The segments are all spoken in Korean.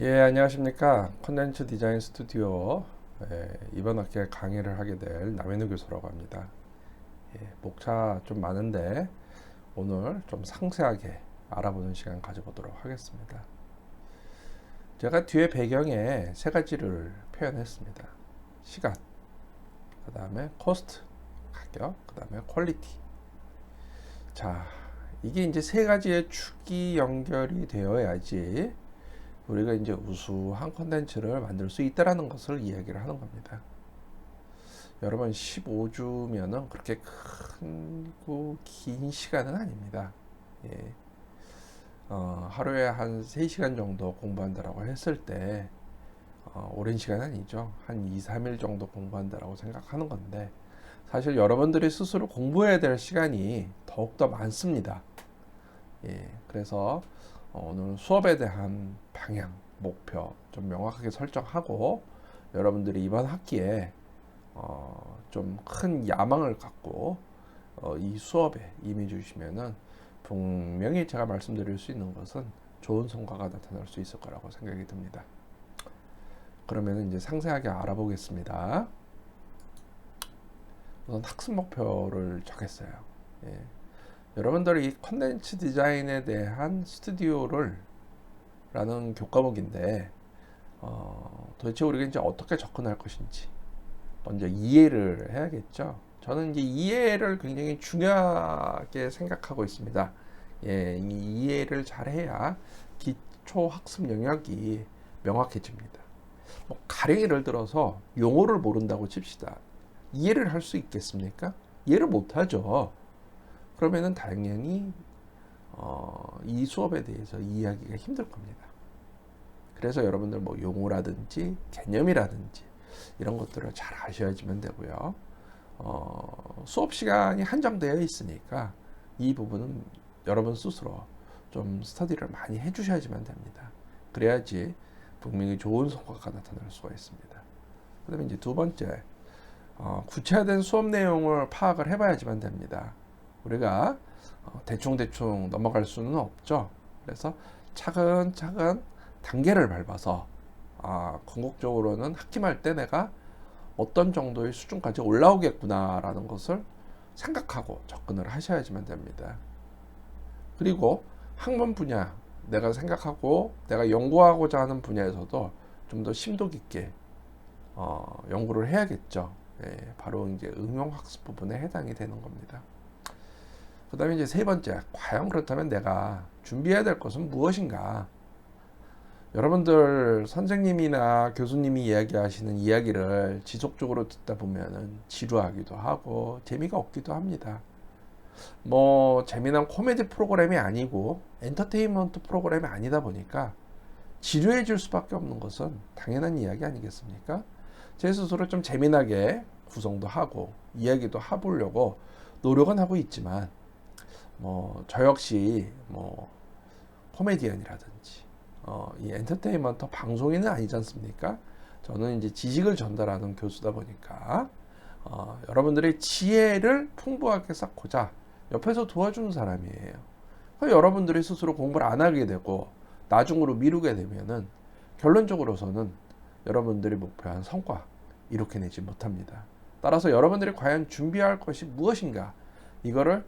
예, 안녕하십니까. 콘텐츠 디자인 스튜디오 이번 학기에 강의를 하게 될 남현우 교수라고 합니다. 목차 좀 많은데 오늘 좀 상세하게 알아보는 시간 가져보도록 하겠습니다. 제가 뒤에 배경에 세 가지를 표현했습니다. 시간, 그 다음에 코스트, 가격, 그 다음에 퀄리티. 자, 이게 이제 세 가지의 축이 연결이 되어야지 우리가 이제 우수한 콘텐츠를 만들 수 있다라는 것을 이야기를 하는 겁니다. 여러분 15주면은 그렇게 긴 시간은 아닙니다. 예. 하루에 한 3시간 정도 공부한다라고 했을 때 오랜 시간 아니죠. 한 2, 3일 정도 공부한다라고 생각하는 건데 사실 여러분들이 스스로 공부해야 될 시간이 더욱더 많습니다. 예. 그래서 오늘 수업에 대한 방향, 목표 좀 명확하게 설정하고 여러분들이 이번 학기에 좀 큰 야망을 갖고 이 수업에 임해 주시면은 분명히 제가 말씀드릴 수 있는 것은 좋은 성과가 나타날 수 있을 거라고 생각이 듭니다. 그러면 이제 상세하게 알아보겠습니다. 우선 학습 목표를 정했어요. 예. 여러분들이 이 컨텐츠 디자인에 대한 스튜디오를 라는 교과목인데 도대체 우리가 이제 어떻게 접근할 것인지 먼저 이해를 해야겠죠. 저는 이제 이해를 굉장히 중요하게 생각하고 있습니다. 예, 이 이해를 잘해야 기초 학습 영역이 명확해집니다. 뭐 가령 예를 들어서 용어를 모른다고 칩시다. 이해를 할 수 있겠습니까? 이해를 못하죠. 그러면은 당연히 이 수업에 대해서 이해하기가 힘들 겁니다. 그래서 여러분들 뭐 용어라든지 개념이라든지 이런 것들을 잘 아셔야지만 되고요. 수업 시간이 한정되어 있으니까 이 부분은 여러분 스스로 좀 스터디를 많이 해주셔야지만 됩니다. 그래야지 분명히 좋은 성과가 나타날 수가 있습니다. 그 다음에 이제 두 번째, 구체화된 수업 내용을 파악을 해봐야지만 됩니다. 우리가 대충대충 넘어갈 수는 없죠. 그래서 차근차근 단계를 밟아서 궁극적으로는 학기말 때 내가 어떤 정도의 수준까지 올라오겠구나라는 것을 생각하고 접근을 하셔야지만 됩니다. 그리고 학문 분야, 내가 생각하고 내가 연구하고자 하는 분야에서도 좀 더 심도 깊게 연구를 해야겠죠. 예, 바로 이제 응용학습 부분에 해당이 되는 겁니다. 그 다음에 이제 세 번째, 과연 그렇다면 내가 준비해야 될 것은 무엇인가? 여러분들 선생님이나 교수님이 이야기하시는 이야기를 지속적으로 듣다 보면은 지루하기도 하고 재미가 없기도 합니다. 뭐 재미난 코미디 프로그램이 아니고 엔터테인먼트 프로그램이 아니다 보니까 지루해질 수밖에 없는 것은 당연한 이야기 아니겠습니까? 제 스스로 좀 재미나게 구성도 하고 이야기도 해보려고 노력은 하고 있지만 뭐 저 역시 뭐 코미디언이라든지 이 엔터테인먼트 방송인은 아니지 않습니까? 저는 이제 지식을 전달하는 교수다 보니까 여러분들의 지혜를 풍부하게 쌓고자 옆에서 도와주는 사람이에요. 여러분들이 스스로 공부를 안 하게 되고 나중으로 미루게 되면은 결론적으로서는 여러분들이 목표한 성과 이룩해내지 못합니다. 따라서 여러분들이 과연 준비할 것이 무엇인가 이거를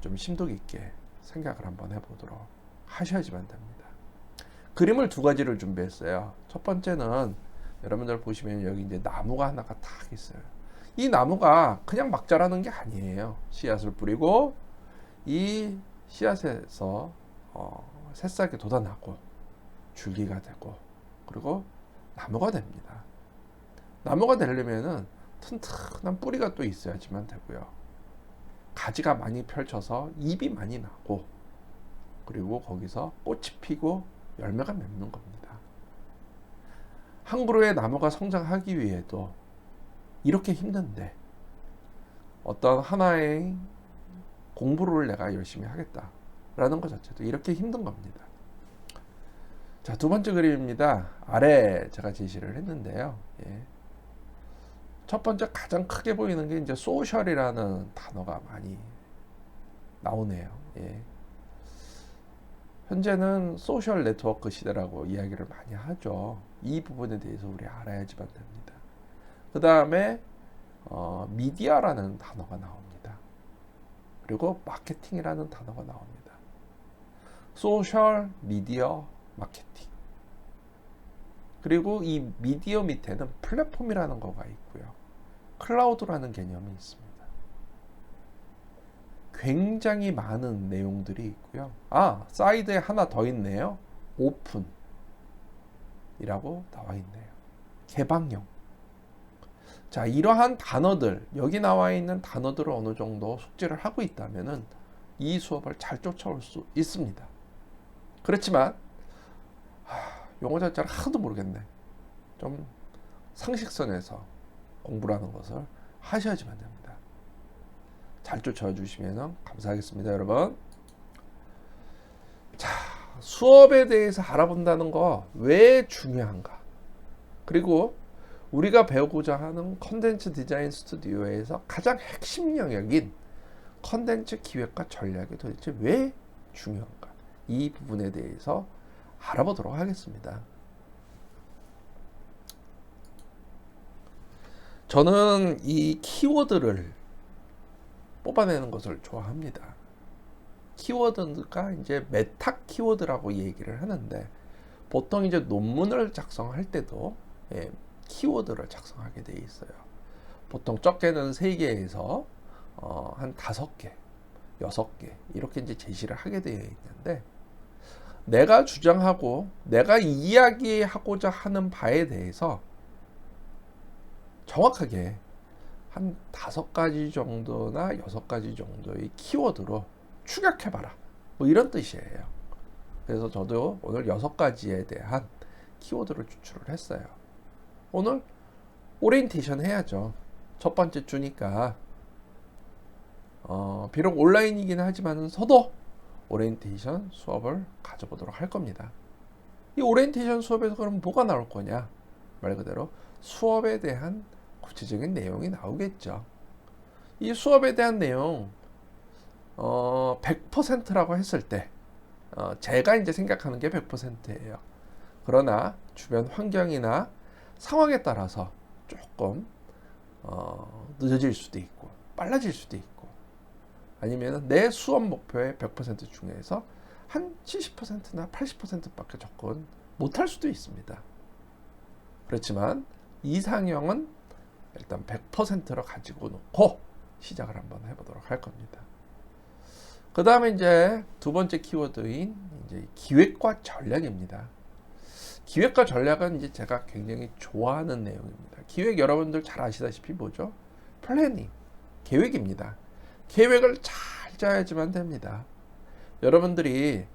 좀 심도 깊게 생각을 한번 해보도록 하셔야지만 됩니다. 그림을 두 가지를 준비했어요. 첫 번째는 여러분들 보시면 여기 이제 나무가 하나가 딱 있어요. 이 나무가 그냥 막 자라는 게 아니에요. 씨앗을 뿌리고 이 씨앗에서 새싹이 돋아나고 줄기가 되고 그리고 나무가 됩니다. 나무가 되려면은 튼튼한 뿌리가 또 있어야지만 되고요. 가지가 많이 펼쳐서 잎이 많이 나고 그리고 거기서 꽃이 피고 열매가 맺는 겁니다. 한 그루의 나무가 성장하기 위해도 이렇게 힘든데 어떤 하나의 공부를 내가 열심히 하겠다라는 것 자체도 이렇게 힘든 겁니다. 자, 두 번째 그림입니다. 아래 제가 제시를 했는데요. 예. 첫 번째 가장 크게 보이는 게 이제 소셜이라는 단어가 많이 나오네요. 예. 현재는 소셜 네트워크 시대라고 이야기를 많이 하죠. 이 부분에 대해서 우리 알아야지만 됩니다. 그 다음에 미디어라는 단어가 나옵니다. 그리고 마케팅이라는 단어가 나옵니다. 소셜 미디어 마케팅. 그리고 이 미디어 밑에는 플랫폼이라는 거가 있고요. 클라우드라는 개념이 있습니다. 굉장히 많은 내용들이 있고요. 사이드에 하나 더 있네요. 오픈이라고 나와 있네요. 개방형. 자, 이러한 단어들, 여기 나와 있는 단어들을 어느 정도 숙지를 하고 있다면은 이 수업을 잘 쫓아올 수 있습니다. 그렇지만 용어 자체를 하나도 모르겠네. 좀 상식선에서 공부라는 것을 하셔야지만 됩니다. 잘 쫓아와 주시면 감사하겠습니다, 여러분. 자, 수업에 대해서 알아본다는 거 왜 중요한가? 그리고 우리가 배우고자 하는 컨텐츠 디자인 스튜디오에서 가장 핵심 영역인 컨텐츠 기획과 전략이 도대체 왜 중요한가? 이 부분에 대해서 알아보도록 하겠습니다. 저는 이 키워드를 뽑아내는 것을 좋아합니다. 키워드가 이제 메타 키워드라고 얘기를 하는데, 보통 이제 논문을 작성할 때도 키워드를 작성하게 돼 있어요. 보통 적게는 3개에서 한 5개, 6개 이렇게 이제 제시를 하게 되어 있는데, 내가 주장하고 내가 이야기하고자 하는 바에 대해서 정확하게 한 5가지 정도나 6가지 정도의 키워드로 추격해봐라, 뭐 이런 뜻이에요. 그래서 저도 오늘 6가지에 대한 키워드를 추출을 했어요. 오늘 오리엔테이션 해야죠. 첫 번째 주니까 비록 온라인이긴 하지만 서도 오리엔테이션 수업을 가져보도록 할 겁니다. 이 오리엔테이션 수업에서 그럼 뭐가 나올 거냐? 말 그대로 수업에 대한 구체적인 내용이 나오겠죠. 이 수업에 대한 내용 100%라고 했을 때 제가 이제 생각하는 게 100%예요. 그러나 주변 환경이나 상황에 따라서 조금 늦어질 수도 있고 빨라질 수도 있고, 아니면 내 수업 목표의 100% 중에서 한 70%나 80%밖에 접근 못할 수도 있습니다. 그렇지만 이상형은 일단 100%로 가지고 놓고 시작을 한번 해보도록 할 겁니다. 그 다음에 이제 두 번째 키워드인 이제 기획과 전략입니다. 기획과 전략은 이제 제가 굉장히 좋아하는 내용입니다. 기획 여러분들 잘 아시다시피 뭐죠? 플래닝, 계획입니다. 계획을 잘 짜야지만 됩니다. 여러분들이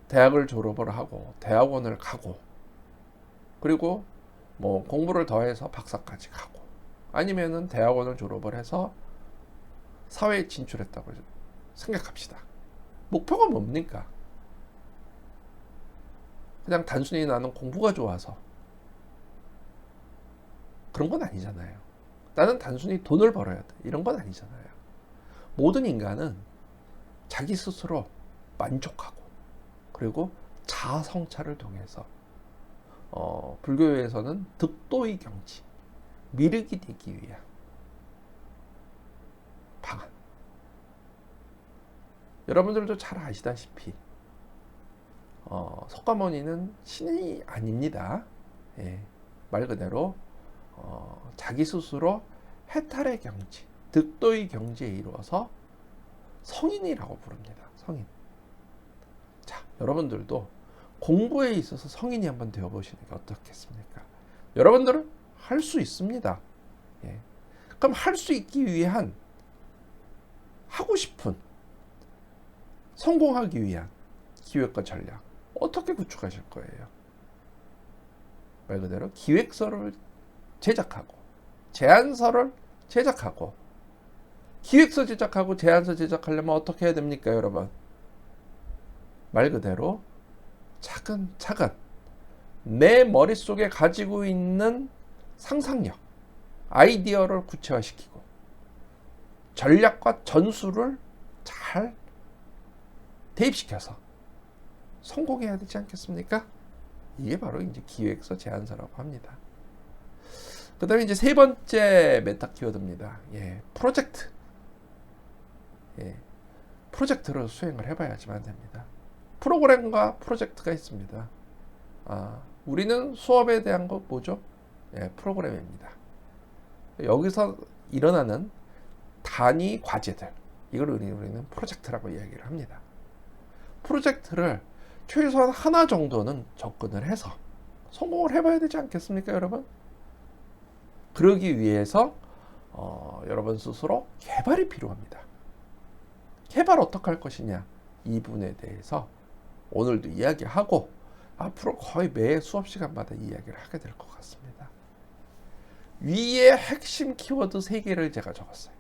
대학을 졸업을 하고 대학원을 가고, 그리고 뭐 공부를 더해서 박사까지 가고, 아니면은 대학원을 졸업을 해서 사회에 진출했다고 생각합시다. 목표가 뭡니까? 그냥 단순히 나는 공부가 좋아서 그런 건 아니잖아요. 나는 단순히 돈을 벌어야 돼, 이런 건 아니잖아요. 모든 인간은 자기 스스로 만족하고, 그리고 자아 성찰을 통해서 불교에서는 득도의 경지, 미륵이 되기 위한 방안. 여러분들도 잘 아시다시피 석가모니는 신이 아닙니다. 말 그대로 자기 스스로 해탈의 경지, 득도의 경지에 이루어서 성인이라고 부릅니다. 성인. 자, 여러분들도 공부에 있어서 성인이 한번 되어보시는 게 어떻겠습니까? 여러분들은 할 수 있습니다. 그럼 할 수 있기 위한, 하고 싶은, 성공하기 위한 기획과 전략 어떻게 구축하실 거예요? 말 그대로 기획서를 제작하고, 제안서를 제작하고, 기획서 제작하고 제안서 제작하려면 어떻게 해야 됩니까, 여러분? 말 그대로 차근차근 내 머릿속에 가지고 있는 상상력, 아이디어를 구체화시키고 전략과 전술을 잘 대입시켜서 성공해야 되지 않겠습니까? 이게 바로 이제 기획서 제안서라고 합니다. 그 다음에 이제 세 번째 메타 키워드입니다. 프로젝트. 프로젝트를 수행을 해봐야지만 됩니다. 프로그램과 프로젝트가 있습니다. 우리는 수업에 대한 거 뭐죠? 프로그램입니다. 여기서 일어나는 단위 과제들, 이걸 우리는 프로젝트라고 이야기를 합니다. 프로젝트를 최소한 하나 정도는 접근을 해서 성공을 해봐야 되지 않겠습니까, 여러분? 그러기 위해서 여러분 스스로 개발이 필요합니다. 개발 어떻게 할 것이냐, 이 부분에 대해서 오늘도 이야기하고 앞으로 거의 매 수업 시간마다 이야기를 하게 될 것 같습니다. 위에 핵심 키워드 3개를 제가 적었어요.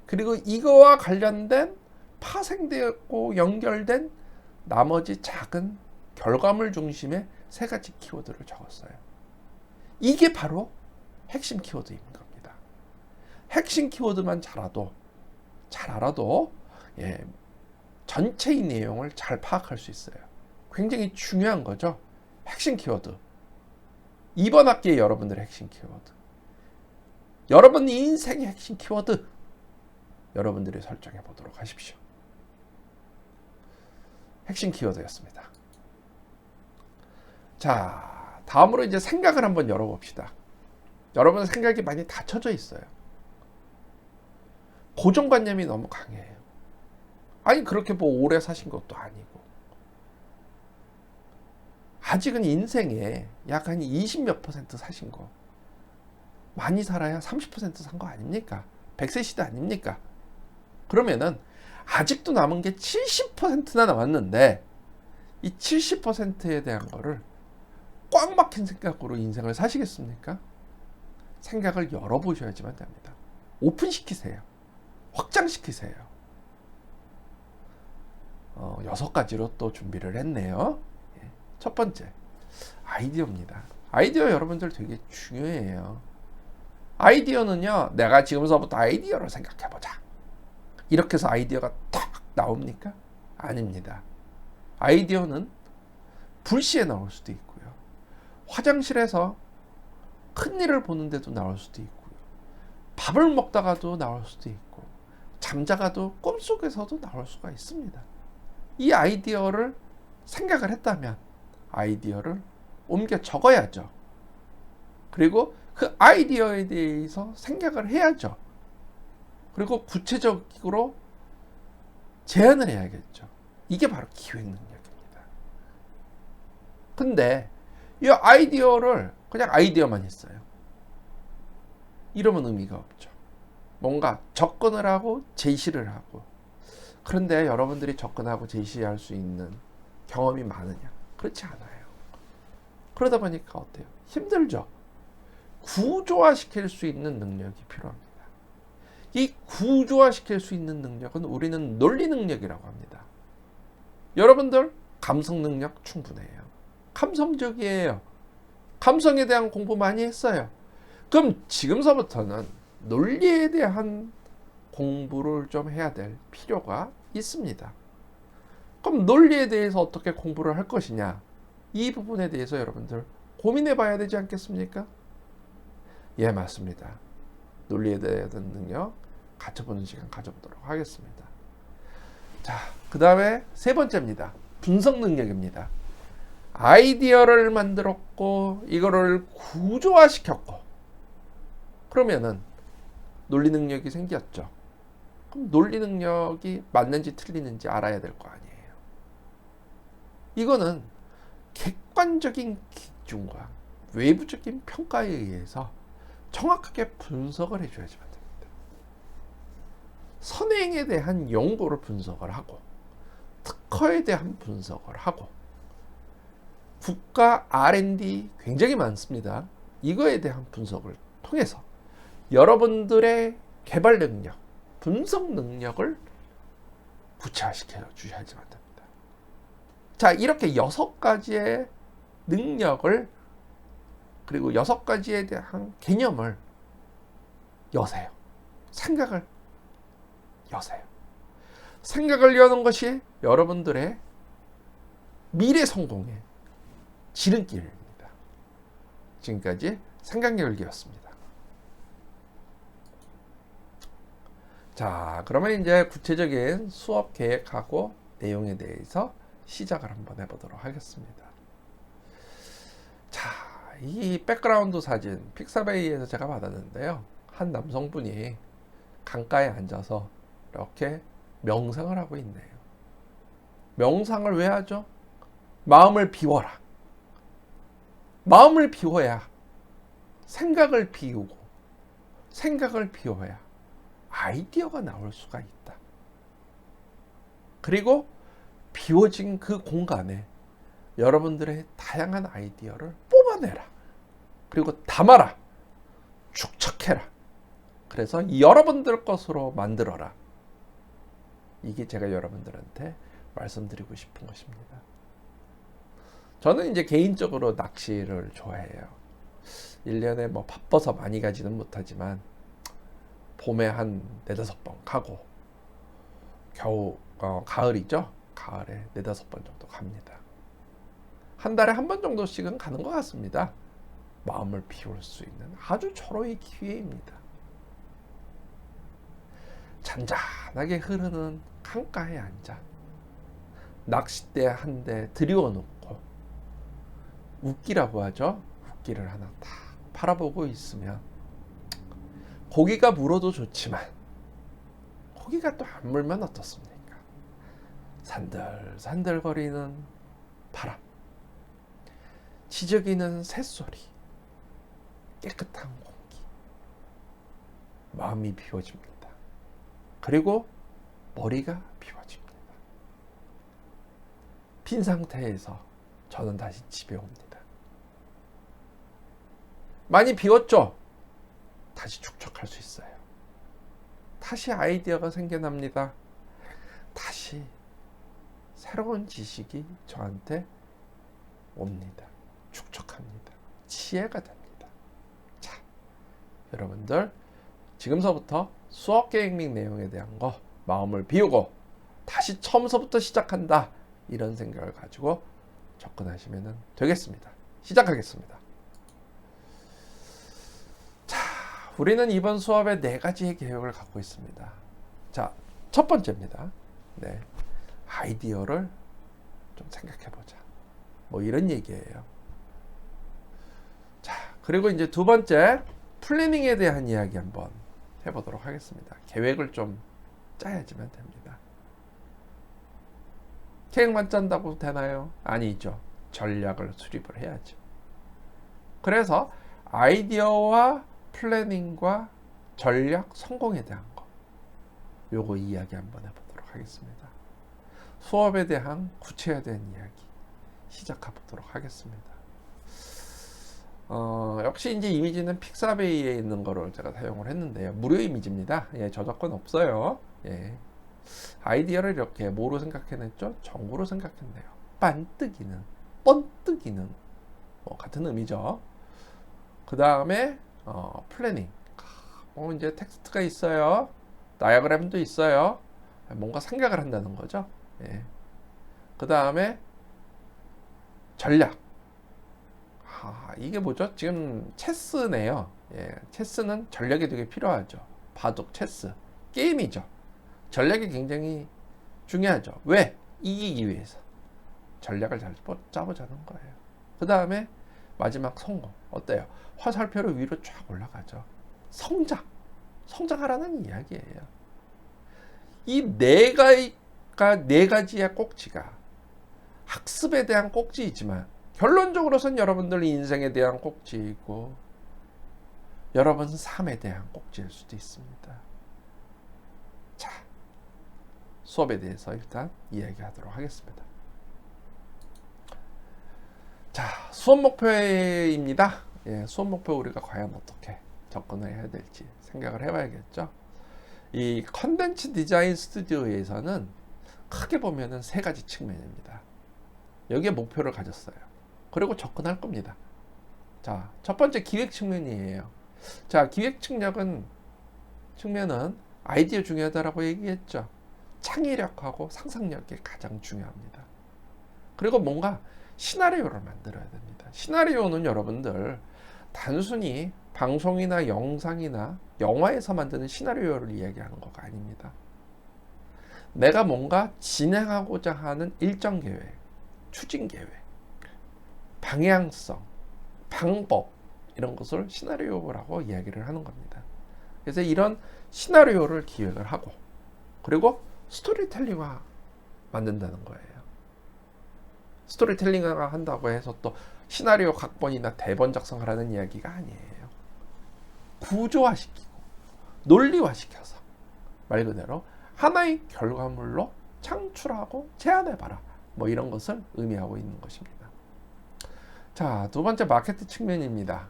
그리고 이거와 관련된 파생되었고 연결된 나머지 작은 결과물 중심의 3가지 키워드를 적었어요. 이게 바로 핵심 키워드인 겁니다. 핵심 키워드만 잘 알아도 전체의 내용을 잘 파악할 수 있어요. 굉장히 중요한 거죠. 핵심 키워드. 이번 학기에 여러분들의 핵심 키워드. 여러분 인생의 핵심 키워드. 여러분들이 설정해 보도록 하십시오. 핵심 키워드였습니다. 자, 다음으로 이제 생각을 한번 열어봅시다. 여러분 생각이 많이 닫혀져 있어요. 고정관념이 너무 강해요. 아니 그렇게 뭐 오래 사신 것도 아니고 아직은 인생에 약 한 20몇 % 사신 거, 많이 살아야 30% 산 거 아닙니까? 100세 시대 아닙니까? 그러면은 아직도 남은 게 70%나 남았는데 이 70%에 대한 거를 꽉 막힌 생각으로 인생을 사시겠습니까? 생각을 열어보셔야지만 됩니다. 오픈시키세요. 확장시키세요. 6가지로 또 준비를 했네요. 첫 번째, 아이디어입니다. 아이디어 여러분들 되게 중요해요. 아이디어는요, 내가 지금서부터 아이디어를 생각해보자, 이렇게 해서 아이디어가 탁 나옵니까? 아닙니다. 아이디어는 불시에 나올 수도 있고요, 화장실에서 큰일을 보는데도 나올 수도 있고요, 밥을 먹다가도 나올 수도 있고, 잠자가도 꿈속에서도 나올 수가 있습니다. 이 아이디어를 생각을 했다면 아이디어를 옮겨 적어야죠. 그리고 그 아이디어에 대해서 생각을 해야죠. 그리고 구체적으로 제안을 해야겠죠. 이게 바로 기획 능력입니다. 근데 이 아이디어를 그냥 아이디어만 있어요. 이러면 의미가 없죠. 뭔가 접근을 하고 제시를 하고. 그런데 여러분들이 접근하고 제시할 수 있는 경험이 많으냐? 그렇지 않아요. 그러다 보니까 어때요? 힘들죠. 구조화시킬 수 있는 능력이 필요합니다. 이 구조화시킬 수 있는 능력은 우리는 논리 능력이라고 합니다. 여러분들 감성 능력 충분해요. 감성적이에요. 감성에 대한 공부 많이 했어요. 그럼 지금서부터는 논리에 대한 공부를 좀 해야 될 필요가 있습니다. 그럼 논리에 대해서 어떻게 공부를 할 것이냐, 이 부분에 대해서 여러분들 고민해 봐야 되지 않겠습니까? 예, 맞습니다. 논리에 대한 능력 갖춰보는 시간 가져보도록 하겠습니다. 자, 그 다음에 세 번째입니다. 분석 능력입니다. 아이디어를 만들었고 이거를 구조화시켰고 그러면은 논리 능력이 생겼죠. 그럼 논리 능력이 맞는지 틀리는지 알아야 될 거 아니에요. 이거는 객관적인 기준과 외부적인 평가에 의해서 정확하게 분석을 해줘야지만 됩니다. 선행에 대한 연구를 분석을 하고 특허에 대한 분석을 하고 국가 R&D 굉장히 많습니다. 이거에 대한 분석을 통해서 여러분들의 개발 능력, 분석 능력을 구체화시켜 주셔야지만 됩니다. 자, 이렇게 6가지의 능력을 그리고 6가지에 대한 개념을 여세요. 생각을 여세요. 생각을 여는 것이 여러분들의 미래 성공의 지름길입니다. 지금까지 생각열기였습니다. 자, 그러면 이제 구체적인 수업 계획하고 내용에 대해서 시작을 한번 해보도록 하겠습니다. 자, 이 백그라운드 사진 픽사베이에서 제가 받았는데요. 한 남성분이 강가에 앉아서 이렇게 명상을 하고 있네요. 명상을 왜 하죠? 마음을 비워라. 마음을 비워야 생각을 비우고, 생각을 비워야 아이디어가 나올 수가 있다. 그리고 비워진 그 공간에 여러분들의 다양한 아이디어를 뽑아내라. 그리고 담아라. 축적해라. 그래서 여러분들 것으로 만들어라. 이게 제가 여러분들한테 말씀드리고 싶은 것입니다. 저는 이제 개인적으로 낚시를 좋아해요. 1년에 뭐 바빠서 많이 가지는 못하지만 봄에 한 4-5번 가고 겨우 가을이죠. 가을에 4-5번 정도 갑니다. 한 달에 한 번 정도씩은 가는 것 같습니다. 마음을 비울 수 있는 아주 절호의 기회입니다. 잔잔하게 흐르는 강가에 앉아 낚싯대 한 대 들여놓고 웃기라고 하죠. 웃기를 하나 딱 바라보고 있으면 고기가 물어도 좋지만 고기가 또 안 물면 어떻습니까? 산들산들거리는 바람, 지저귀는 새소리, 깨끗한 공기, 마음이 비워집니다. 그리고 머리가 비워집니다. 빈 상태에서 저는 다시 집에 옵니다. 많이 비웠죠? 다시 축적할 수 있어요. 다시 아이디어가 생겨납니다. 다시 새로운 지식이 저한테 옵니다. 축적합니다. 지혜가 됩니다. 자, 여러분들 지금서부터 수업 계획 및 내용에 대한 거 마음을 비우고 다시 처음서부터 시작한다. 이런 생각을 가지고 접근하시면 되겠습니다. 시작하겠습니다. 자, 우리는 이번 수업에 4가지의 계획을 갖고 있습니다. 자, 첫 번째입니다. 네, 아이디어를 좀 생각해보자. 뭐 이런 얘기예요. 자, 그리고 이제 두 번째, 플래닝에 대한 이야기 한번 해보도록 하겠습니다. 계획을 좀 짜야지만 됩니다. 계획만 짠다고 되나요? 아니죠. 전략을 수립을 해야죠. 그래서 아이디어와 플래닝과 전략 성공에 대한 거, 요거 이야기 한번 해보도록 하겠습니다. 수업에 대한 구체화된 이야기 시작해보도록 하겠습니다. 역시 이제 이미지는 픽사베이에 있는 거를 제가 사용을 했는데요. 무료 이미지입니다. 예, 저작권 없어요. 예. 아이디어를 이렇게 뭐로 생각해냈죠? 정보로 생각했네요. 빤뜨기는, 뻔뜨기는 같은 의미죠. 그 다음에 플래닝. 이제 텍스트가 있어요. 다이어그램도 있어요. 뭔가 생각을 한다는 거죠. 예. 그 다음에 전략. 이게 뭐죠? 지금 체스네요. 예, 체스는 전략이 되게 필요하죠. 바둑, 체스, 게임이죠. 전략이 굉장히 중요하죠. 왜? 이기기 위해서. 전략을 잘 짜보자는 거예요. 그 다음에 마지막 성공. 어때요? 화살표로 위로 쫙 올라가죠. 성장. 성장하라는 이야기예요. 이 4가지의 꼭지가 학습에 대한 꼭지이지만 결론적으로선 여러분들 인생에 대한 꼭지이고 여러분 삶에 대한 꼭지일 수도 있습니다. 자, 수업에 대해서 일단 이야기하도록 하겠습니다. 자, 수업 목표입니다. 예, 수업 목표 우리가 과연 어떻게 접근을 해야 될지 생각을 해봐야겠죠. 이 컨텐츠 디자인 스튜디오에서는 크게 보면은 3가지 측면입니다. 여기에 목표를 가졌어요. 그리고 접근할 겁니다. 자, 첫 번째 기획 측면이에요. 자, 기획 측면은 아이디어 중요하다라고 얘기했죠. 창의력하고 상상력이 가장 중요합니다. 그리고 뭔가 시나리오를 만들어야 됩니다. 시나리오는 여러분들 단순히 방송이나 영상이나 영화에서 만드는 시나리오를 이야기하는 거가 아닙니다. 내가 뭔가 진행하고자 하는 일정 계획, 추진 계획, 방향성, 방법 이런 것을 시나리오라고 이야기를 하는 겁니다. 그래서 이런 시나리오를 기획을 하고 그리고 스토리텔링화 만든다는 거예요. 스토리텔링화 한다고 해서 또 시나리오 각본이나 대본 작성하라는 이야기가 아니에요. 구조화시키고 논리화시켜서 말 그대로 하나의 결과물로 창출하고 제안해봐라. 뭐 이런 것을 의미하고 있는 것입니다. 자, 두 번째 마케팅 측면입니다.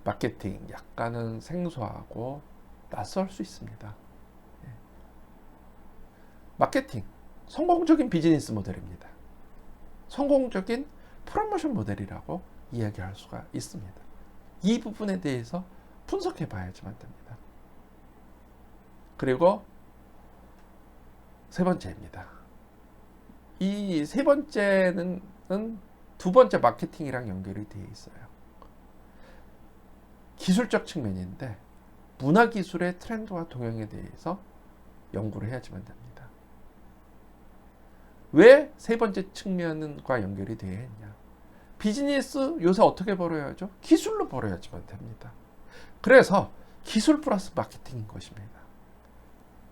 마케팅 약간은 생소하고 낯설 수 있습니다. 마케팅 성공적인 비즈니스 모델입니다. 성공적인 프로모션 모델이라고 이야기할 수가 있습니다. 이 부분에 대해서 분석해 봐야지만 됩니다. 그리고 세 번째입니다. 이 세 번째는 두 번째 마케팅이랑 연결이 되어 있어요. 기술적 측면인데 문화기술의 트렌드와 동향에 대해서 연구를 해야지만 됩니다. 왜 세 번째 측면과 연결이 되어 있냐? 비즈니스 요새 어떻게 벌어야죠? 기술로 벌어야지만 됩니다. 그래서 기술 플러스 마케팅인 것입니다.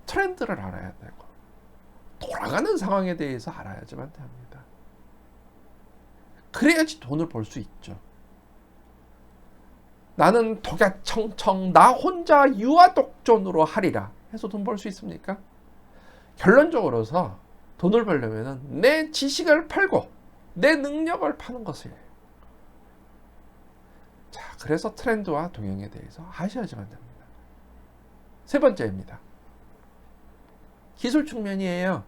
트렌드를 알아야 되고 돌아가는 상황에 대해서 알아야지만 됩니다. 그래야지 돈을 벌 수 있죠. 나는 독야청청 나 혼자 유아독존으로 하리라 해서 돈 벌 수 있습니까? 결론적으로서 돈을 벌려면 내 지식을 팔고 내 능력을 파는 것이에요. 자, 그래서 트렌드와 동향에 대해서 아셔야지만 됩니다. 세 번째입니다. 기술 측면이에요.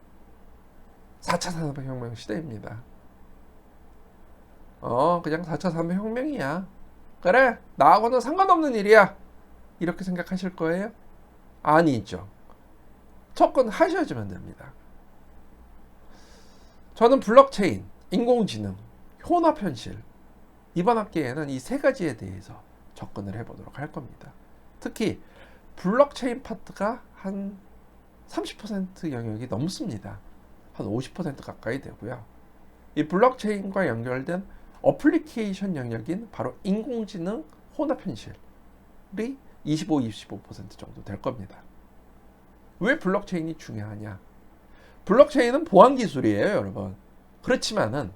4차 산업혁명 시대입니다. 그냥 4차 산업혁명이야. 그래, 나하고는 상관없는 일이야. 이렇게 생각하실 거예요? 아니죠. 접근하셔야지만 됩니다. 저는 블록체인, 인공지능, 혼합현실 이번 학기에는 이 세 가지에 대해서 접근을 해보도록 할 겁니다. 특히 블록체인 파트가 한 30% 영역이 넘습니다. 한 50% 가까이 되고요. 이 블록체인과 연결된 어플리케이션 영역인 바로 인공지능, 혼합현실이 25% 정도 될 겁니다. 왜 블록체인이 중요하냐? 블록체인은 보안 기술이에요, 여러분. 그렇지만은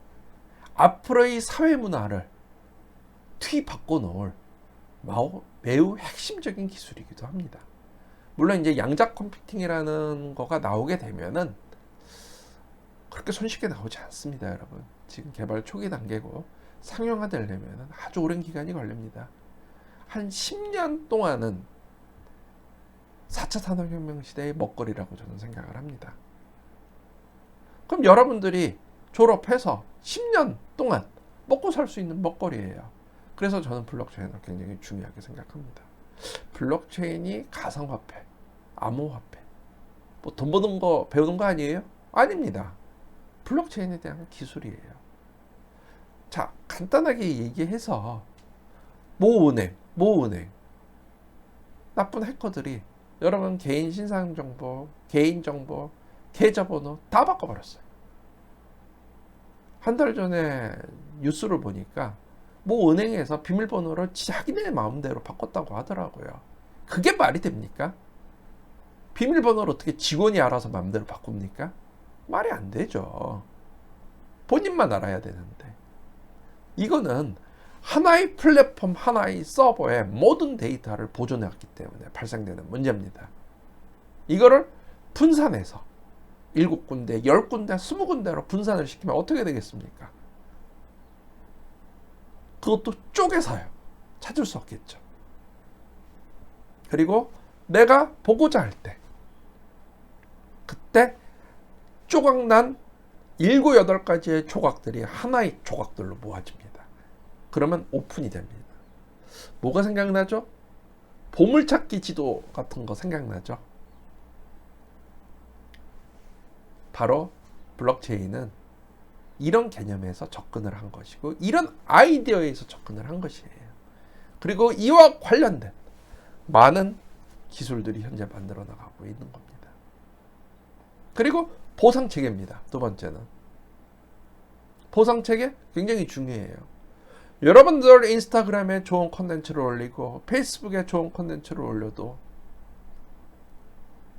앞으로의 사회 문화를 뒤바꿔 놓을 매우 핵심적인 기술이기도 합니다. 물론 이제 양자 컴퓨팅이라는 거가 나오게 되면은 그렇게 손쉽게 나오지 않습니다, 여러분. 지금 개발 초기 단계고 상용화 되려면 아주 오랜 기간이 걸립니다. 한 10년 동안은 4차 산업혁명 시대의 먹거리라고 저는 생각을 합니다. 그럼 여러분들이 졸업해서 10년 동안 먹고 살 수 있는 먹거리예요. 그래서 저는 블록체인을 굉장히 중요하게 생각합니다. 블록체인이 가상화폐, 암호화폐, 뭐 돈 버는 거 배우는 거 아니에요? 아닙니다. 블록체인에 대한 기술이에요. 자, 간단하게 얘기해서 모은행, 나쁜 해커들이 여러분 개인 신상정보, 개인정보, 계좌번호 다 바꿔버렸어요. 한 달 전에 뉴스를 보니까 모 은행에서 비밀번호를 자기네 마음대로 바꿨다고 하더라고요. 그게 말이 됩니까? 비밀번호를 어떻게 직원이 알아서 마음대로 바꿉니까? 말이 안 되죠. 본인만 알아야 되는데. 이거는 하나의 플랫폼, 하나의 서버에 모든 데이터를 보존해왔기 때문에 발생되는 문제입니다. 이거를 분산해서 7군데, 10군데, 20군데로 분산을 시키면 어떻게 되겠습니까? 그것도 쪼개서요. 찾을 수 없겠죠. 그리고 내가 보고자 할 때 그때 조각난 7, 8가지의 조각들이 하나의 조각들로 모아집니다. 그러면 오픈이 됩니다. 뭐가 생각나죠? 보물찾기 지도 같은 거 생각나죠? 바로 블록체인은 이런 개념에서 접근을 한 것이고 이런 아이디어에서 접근을 한 것이에요. 그리고 이와 관련된 많은 기술들이 현재 만들어 나가고 있는 겁니다. 그리고 보상체계입니다. 두 번째는 보상체계 굉장히 중요해요. 여러분들 인스타그램에 좋은 콘텐츠를 올리고 페이스북에 좋은 콘텐츠를 올려도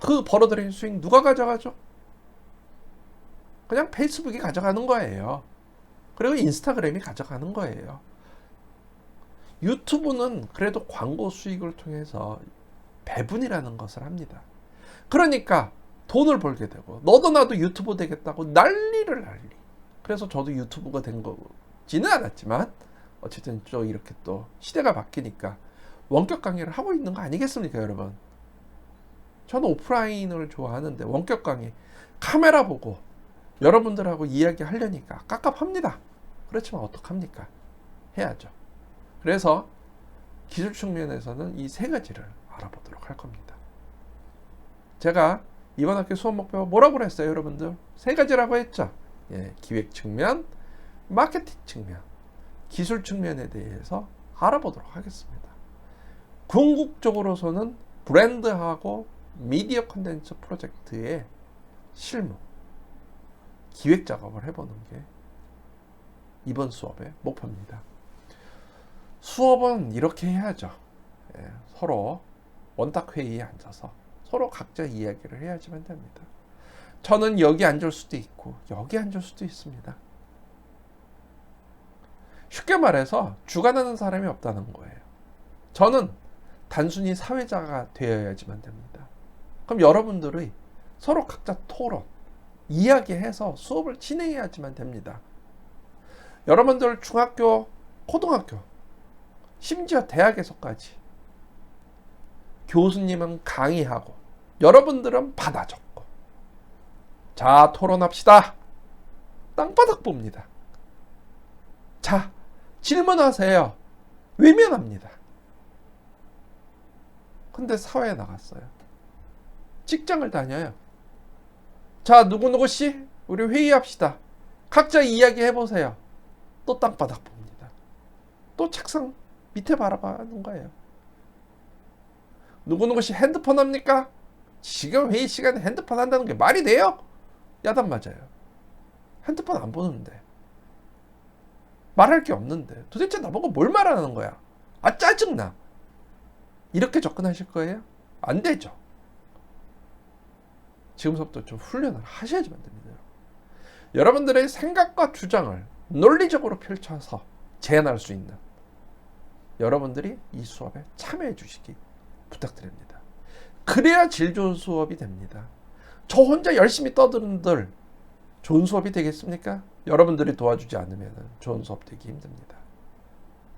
그 벌어들인 수익 누가 가져가죠? 그냥 페이스북이 가져가는 거예요. 그리고 인스타그램이 가져가는 거예요. 유튜브는 그래도 광고 수익을 통해서 배분이라는 것을 합니다. 그러니까 돈을 벌게 되고 너도 나도 유튜버 되겠다고 난리. 그래서 저도 유튜버가 된 거지는 않았지만 어쨌든 또 이렇게 또 시대가 바뀌니까 원격 강의를 하고 있는 거 아니겠습니까, 여러분? 저는 오프라인을 좋아하는데 원격 강의 카메라 보고 여러분들하고 이야기하려니까 깝깝합니다. 그렇지만 어떡합니까? 해야죠. 그래서 기술 측면에서는 이 세 가지를 알아보도록 할 겁니다. 제가 이번 학기 수업 목표 뭐라고 그랬어요, 여러분들? 세 가지라고 했죠. 예, 기획 측면, 마케팅 측면, 기술 측면에 대해서 알아보도록 하겠습니다. 궁극적으로서는 브랜드하고 미디어 콘텐츠 프로젝트의 실무, 기획 작업을 해보는 게 이번 수업의 목표입니다. 수업은 이렇게 해야죠. 예, 서로 원탁 회의에 앉아서 서로 각자 이야기를 해야지만 됩니다. 저는 여기 앉을 수도 있고 여기 앉을 수도 있습니다. 쉽게 말해서 주관하는 사람이 없다는 거예요. 저는 단순히 사회자가 되어야지만 됩니다. 그럼 여러분들이 서로 각자 토론, 이야기해서 수업을 진행해야지만 됩니다. 여러분들 중학교, 고등학교, 심지어 대학에서까지 교수님은 강의하고 여러분들은 받아 적고 자, 토론합시다. 땅바닥 봅니다. 자, 질문하세요. 외면합니다. 근데 사회에 나갔어요. 직장을 다녀요. 자, 누구누구씨 우리 회의합시다. 각자 이야기해보세요. 또 땅바닥 봅니다. 또 책상 밑에 바라보는 거예요. 누구누구씨 핸드폰 합니까? 지금 회의 시간에 핸드폰 한다는 게 말이 돼요? 야단 맞아요. 핸드폰 안 보는데 말할 게 없는데 도대체 나보고 뭘 말하는 거야? 아, 짜증나. 이렇게 접근하실 거예요? 안 되죠. 지금부터 좀 훈련을 하셔야지만 됩니다. 여러분들의 생각과 주장을 논리적으로 펼쳐서 제안할 수 있는 여러분들이 이 수업에 참여해 주시기 부탁드립니다. 그래야 질 좋은 수업이 됩니다. 저 혼자 열심히 떠드는들 좋은 수업이 되겠습니까? 여러분들이 도와주지 않으면 좋은 수업 되기 힘듭니다.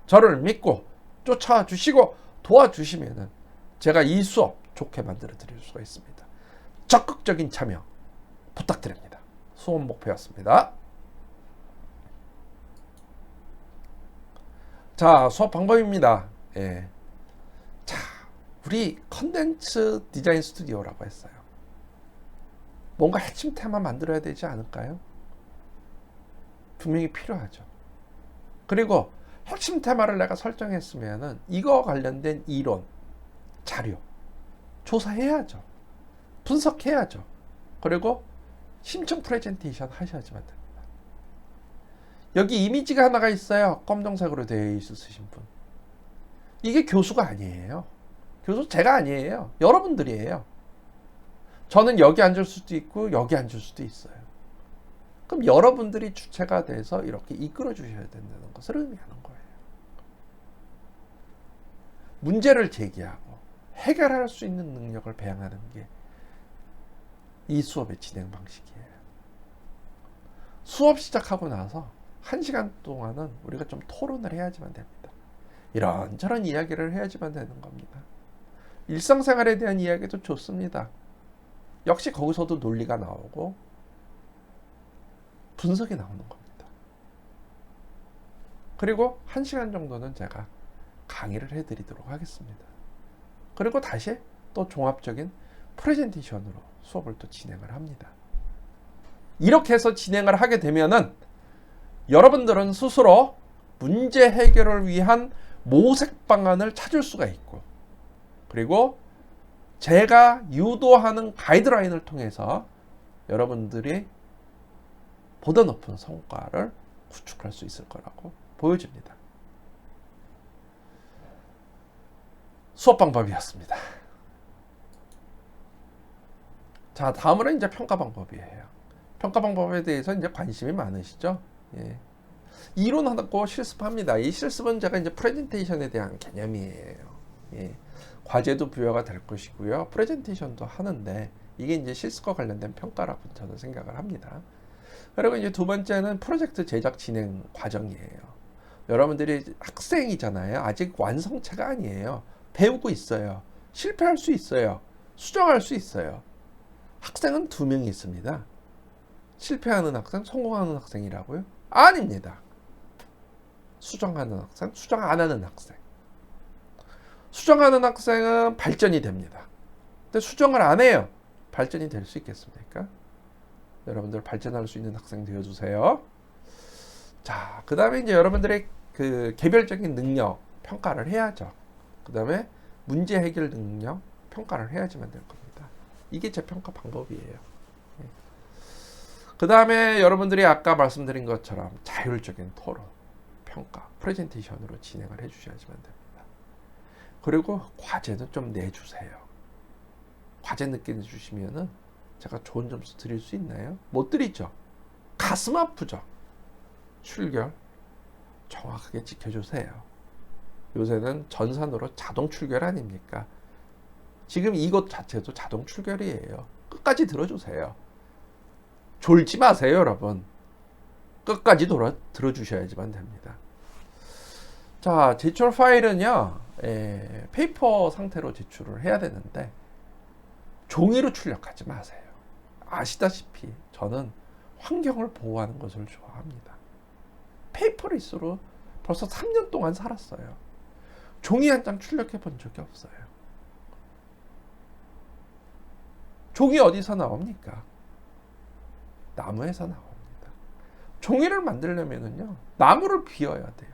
저를 믿고 쫓아와 주시고 도와주시면 제가 이 수업 좋게 만들어 드릴 수가 있습니다. 적극적인 참여 부탁드립니다. 수업 목표였습니다. 자, 수업 방법입니다. 예. 자, 우리 컨텐츠 디자인 스튜디오라고 했어요. 뭔가 핵심 테마 만들어야 되지 않을까요? 분명히 필요하죠. 그리고 핵심 테마를 내가 설정했으면은 이거 관련된 이론, 자료 조사해야죠. 분석해야죠. 그리고 심층 프레젠테이션 하셔야지만 됩니다. 여기 이미지가 하나가 있어요. 검정색으로 되어 있으신 분. 이게 교수가 아니에요. 교수 제가 아니에요. 여러분들이에요. 저는 여기 앉을 수도 있고 여기 앉을 수도 있어요. 그럼 여러분들이 주체가 돼서 이렇게 이끌어 주셔야 된다는 것을 의미하는 거예요. 문제를 제기하고 해결할 수 있는 능력을 배양하는 게 이 수업의 진행 방식이에요. 수업 시작하고 나서 1시간 동안은 우리가 좀 토론을 해야지만 됩니다. 이런저런 이야기를 해야지만 되는 겁니다. 일상생활에 대한 이야기도 좋습니다. 역시 거기서도 논리가 나오고 분석이 나오는 겁니다. 그리고 1시간 정도는 제가 강의를 해드리도록 하겠습니다. 그리고 다시 또 종합적인 프레젠테이션으로 수업을 또 진행을 합니다. 이렇게 해서 진행을 하게 되면은 여러분들은 스스로 문제 해결을 위한 모색 방안을 찾을 수가 있고, 그리고 제가 유도하는 가이드라인을 통해서 여러분들이 보다 높은 성과를 구축할 수 있을 거라고 보여집니다. 수업 방법이었습니다. 자, 다음으로 이제 평가 방법이에요. 평가 방법에 대해서 이제 관심이 많으시죠? 예. 이론하고 실습합니다. 이 실습은 제가 이제 프레젠테이션에 대한 개념이에요. 예. 과제도 부여가 될 것이고요. 프레젠테이션도 하는데 이게 이제 실습과 관련된 평가라고 저는 생각을 합니다. 그리고 이제 두 번째는 프로젝트 제작 진행 과정이에요. 여러분들이 학생이잖아요. 아직 완성체가 아니에요. 배우고 있어요. 실패할 수 있어요. 수정할 수 있어요. 학생은 2명이 있습니다. 실패하는 학생, 성공하는 학생이라고요? 아닙니다. 수정하는 학생, 수정 안 하는 학생. 수정하는 학생은 발전이 됩니다. 근데 수정을 안 해요. 발전이 될 수 있겠습니까? 여러분들 발전할 수 있는 학생 되어주세요. 자, 그 다음에 이제 여러분들의 그 개별적인 능력 평가를 해야죠. 그 다음에 문제 해결 능력 평가를 해야지만 될 겁니다. 이게 제 평가 방법이에요. 그 다음에 여러분들이 아까 말씀드린 것처럼 자율적인 토론, 평가, 프레젠테이션으로 진행을 해주셔야지만 됩니다. 그리고 과제는 좀 내주세요. 과제 늦게 내주시면은 제가 좋은 점수 드릴 수 있나요? 못 드리죠. 가슴 아프죠. 출결 정확하게 지켜주세요. 요새는 전산으로 자동 출결 아닙니까? 지금 이것 자체도 자동 출결이에요. 끝까지 들어주세요. 졸지 마세요, 여러분. 끝까지 들어주셔야지만 됩니다. 자, 제출 파일은요, 페이퍼 상태로 제출을 해야 되는데 종이로 출력하지 마세요. 아시다시피 저는 환경을 보호하는 것을 좋아합니다. 페이퍼리스로 벌써 3년 동안 살았어요. 종이 한 장 출력해 본 적이 없어요. 종이 어디서 나옵니까? 나무에서 나옵니다. 종이를 만들려면요, 나무를 비워야 돼요.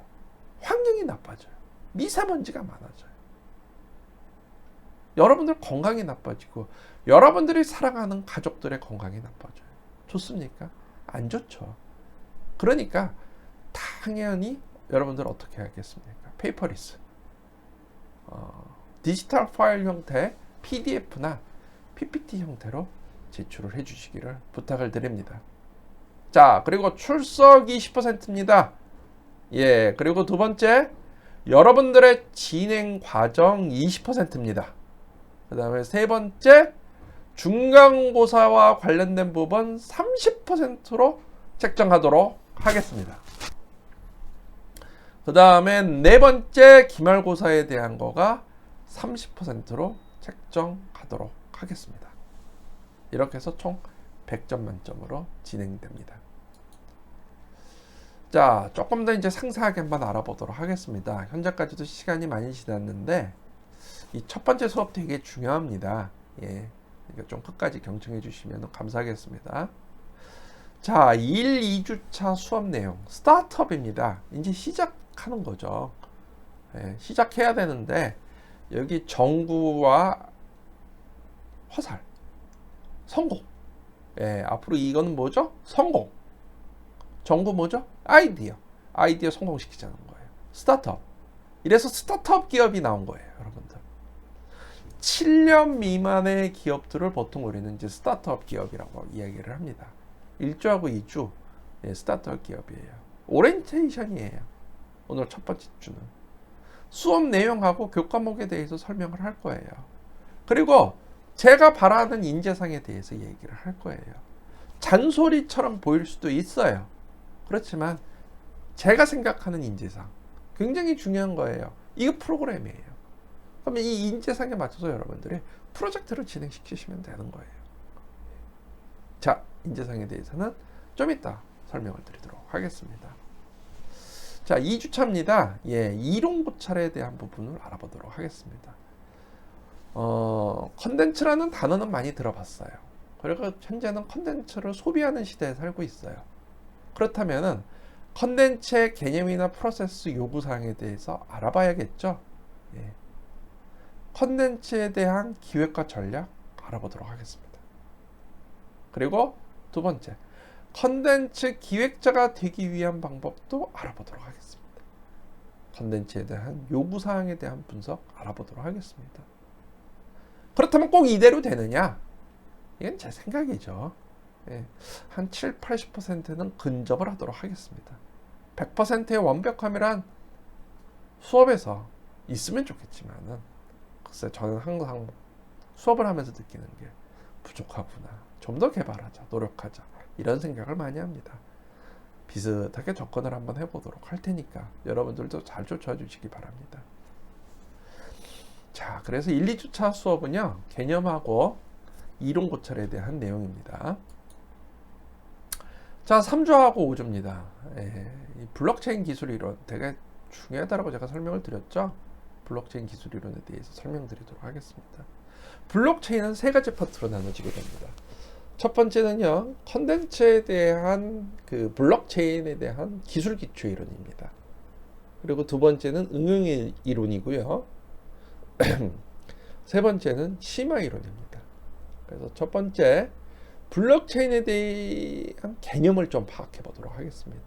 환경이 나빠져요. 미세먼지가 많아져요. 여러분들 건강이 나빠지고 여러분들이 사랑하는 가족들의 건강이 나빠져요. 좋습니까? 안 좋죠. 그러니까 당연히 여러분들 어떻게 하겠습니까? 페이퍼리스, 디지털 파일 형태 PDF나 PPT 형태로 제출을 해주시기를 부탁을 드립니다. 자, 그리고 출석이 10%입니다. 예, 그리고 두 번째, 여러분들의 진행 과정 20%입니다. 그 다음에 세 번째, 중간고사와 관련된 부분 30%로 책정하도록 하겠습니다. 그 다음에 네 번째, 기말고사에 대한 거가 30%로 책정하도록 하겠습니다. 이렇게 해서 총 100점 만점으로 진행됩니다. 자, 조금 더 이제 상세하게 한번 알아보도록 하겠습니다. 현재까지도 시간이 많이 지났는데 이 첫 번째 수업 되게 중요합니다. 예, 그러니까 좀 끝까지 경청해 주시면 감사하겠습니다. 자, 1, 2주차 수업 내용 스타트업입니다. 이제 시작하는 거죠. 예, 시작해야 되는데 여기 정구와 화살, 성공. 예, 앞으로 이거는 뭐죠? 성공. 정구 뭐죠? 아이디어. 아이디어 성공시키자는 거예요. 스타트업. 이래서 스타트업 기업이 나온 거예요, 여러분들. 7년 미만의 기업들을 보통 우리는 이제 스타트업 기업이라고 이야기를 합니다. 1주하고 2주, 예, 스타트업 기업이에요. 오리엔테이션이에요. 오늘 첫 번째 주는. 수업 내용하고 교과목에 대해서 설명을 할 거예요. 그리고 제가 바라는 인재상에 대해서 얘기를 할 거예요. 잔소리처럼 보일 수도 있어요. 그렇지만 제가 생각하는 인재상 굉장히 중요한 거예요. 이거 프로그램이에요. 그러면 이 인재상에 맞춰서 여러분들이 프로젝트를 진행시키시면 되는 거예요. 자, 인재상에 대해서는 좀 이따 설명을 드리도록 하겠습니다. 자, 2주차입니다. 예, 이론 고찰에 대한 부분을 알아보도록 하겠습니다. 컨텐츠라는 단어는 많이 들어봤어요. 그리고 현재는 컨텐츠를 소비하는 시대에 살고 있어요. 그렇다면은 컨텐츠의 개념이나 프로세스 요구사항에 대해서 알아봐야겠죠. 예. 컨텐츠에 대한 기획과 전략 알아보도록 하겠습니다. 그리고 두 번째, 컨텐츠 기획자가 되기 위한 방법도 알아보도록 하겠습니다. 컨텐츠에 대한 요구사항에 대한 분석 알아보도록 하겠습니다. 그렇다면 꼭 이대로 되느냐? 이건 제 생각이죠. 예, 한 7, 80%는 근접을 하도록 하겠습니다. 100%의 완벽함이란 수업에서 있으면 좋겠지만은, 글쎄 저는 항상 수업을 하면서 느끼는 게 부족하구나. 좀 더 개발하자, 노력하자, 이런 생각을 많이 합니다. 비슷하게 접근을 한번 해보도록 할 테니까 여러분들도 잘 쫓아와 주시기 바랍니다. 자, 그래서 1, 2주차 수업은요, 개념하고 이론 고찰에 대한 내용입니다. 자, 3주하고 5주입니다. 이 블록체인 기술 이론 되게 중요하다고 제가 설명을 드렸죠. 블록체인 기술 이론에 대해서 설명드리도록 하겠습니다. 블록체인은 세 가지 파트로 나눠지게 됩니다. 첫 번째는요, 컨텐츠에 대한 그 블록체인에 대한 기술 기초 이론입니다. 그리고 두 번째는 응용 이론이고요. 세 번째는 심화 이론입니다. 그래서 첫 번째, 블록체인에 대한 개념을 좀 파악해 보도록 하겠습니다.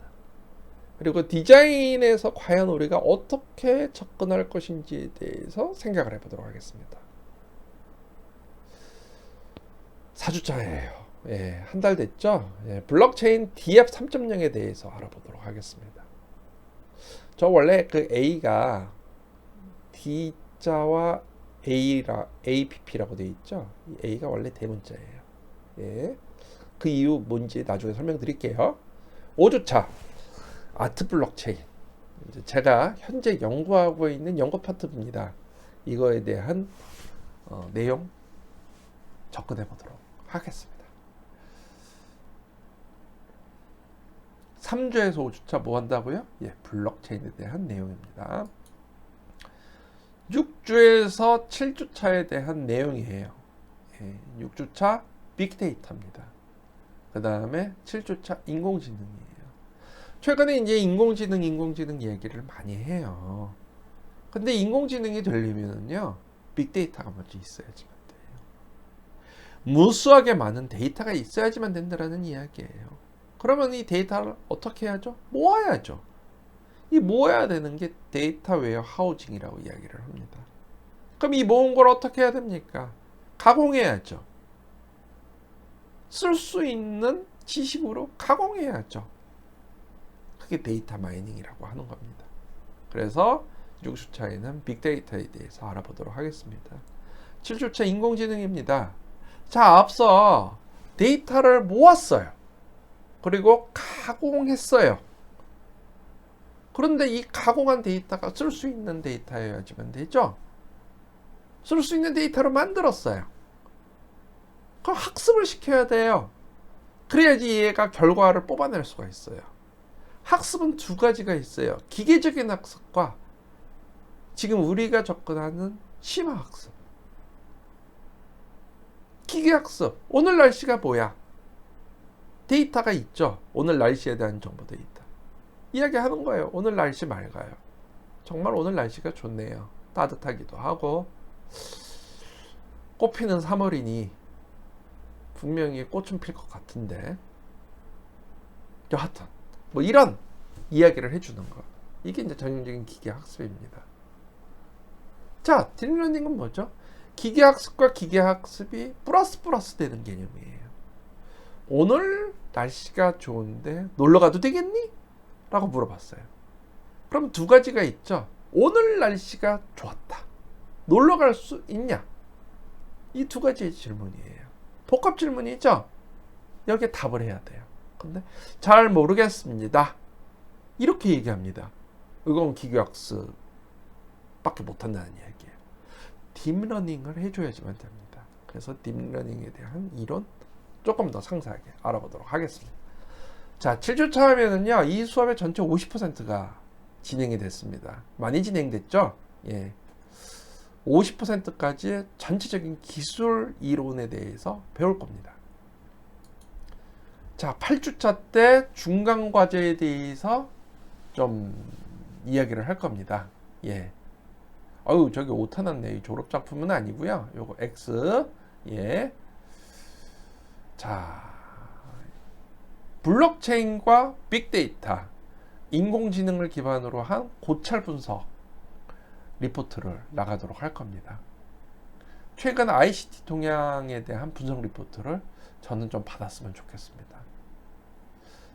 그리고 디자인에서 과연 우리가 어떻게 접근할 것인지에 대해서 생각을 해보도록 하겠습니다. 4주차예요. 예, 한 달 됐죠? 예, 블록체인 DF 3.0에 대해서 알아보도록 하겠습니다. 저 원래 그 A가 D자와 APP라고 되어 있죠? 이 A가 원래 대문자예요. 예, 그 이유 뭔지 나중에 설명드릴게요. 5주차 아트 블록체인, 이제 제가 현재 연구하고 있는 연구 파트입니다. 이거에 대한 내용 접근해 보도록 하겠습니다. 3주에서 5주차 뭐 한다고요? 예, 블록체인에 대한 내용입니다. 6주에서 7주차에 대한 내용이에요. 예, 6주차 빅데이터입니다. 그 다음에 7주차 인공지능이에요. 최근에 이제 인공지능 얘기를 많이 해요. 근데 인공지능이 되려면요, 빅데이터가 먼저 있어야지만 돼요. 무수하게 많은 데이터가 있어야지만 된다는 이야기예요. 그러면 이 데이터를 어떻게 해야죠? 모아야죠. 이 모아야 되는 게 데이터 웨어하우징이라고 이야기를 합니다. 그럼 이 모은 걸 어떻게 해야 됩니까? 가공해야죠. 쓸 수 있는 지식으로 가공해야죠. 그게 데이터 마이닝이라고 하는 겁니다. 그래서 6주차에는 빅데이터에 대해서 알아보도록 하겠습니다. 7주차 인공지능입니다. 자, 앞서 데이터를 모았어요. 그리고 가공했어요. 그런데 이 가공한 데이터가 쓸 수 있는 데이터여야지만 되죠. 쓸 수 있는 데이터로 만들었어요. 그럼 학습을 시켜야 돼요. 그래야지 얘가 결과를 뽑아낼 수가 있어요. 학습은 두 가지가 있어요. 기계적인 학습과 지금 우리가 접근하는 심화학습. 기계학습. 오늘 날씨가 뭐야? 데이터가 있죠. 오늘 날씨에 대한 정보 데이터. 이야기하는 거예요. 오늘 날씨 맑아요. 정말 오늘 날씨가 좋네요. 따뜻하기도 하고 꽃피는 3월이니 분명히 꽃은 필 것 같은데, 여하튼 뭐 이런 이야기를 해주는 거, 이게 이제 전형적인 기계학습입니다. 자, 딥러닝은 뭐죠? 기계학습과 기계학습이 플러스 되는 개념이에요. 오늘 날씨가 좋은데 놀러 가도 되겠니? 라고 물어봤어요. 그럼 두 가지가 있죠. 오늘 날씨가 좋았다. 놀러 갈 수 있냐? 이 두 가지의 질문이에요. 복합 질문이죠. 여기에 답을 해야 돼요. 근데 잘 모르겠습니다. 이렇게 얘기합니다. 이건 기계학습 밖에 못한다는 이야기예요. 딥러닝을 해줘야지만 됩니다. 그래서 딥러닝에 대한 이론 조금 더 상세하게 알아보도록 하겠습니다. 자, 7주차 하면은요, 이 수업의 전체 50%가 진행이 됐습니다. 많이 진행됐죠? 예. 50%까지 전체적인 기술 이론에 대해서 배울 겁니다. 자, 8주차 때 중간 과제에 대해서 좀 이야기를 할 겁니다. 예. 어유, 저기 오타 났네. 졸업 작품은 아니고요. 요거 X. 예. 자, 블록체인과 빅데이터, 인공지능을 기반으로 한 고찰 분석 리포트를 나가도록 할 겁니다. 최근 ICT 동향에 대한 분석 리포트를 저는 좀 받았으면 좋겠습니다.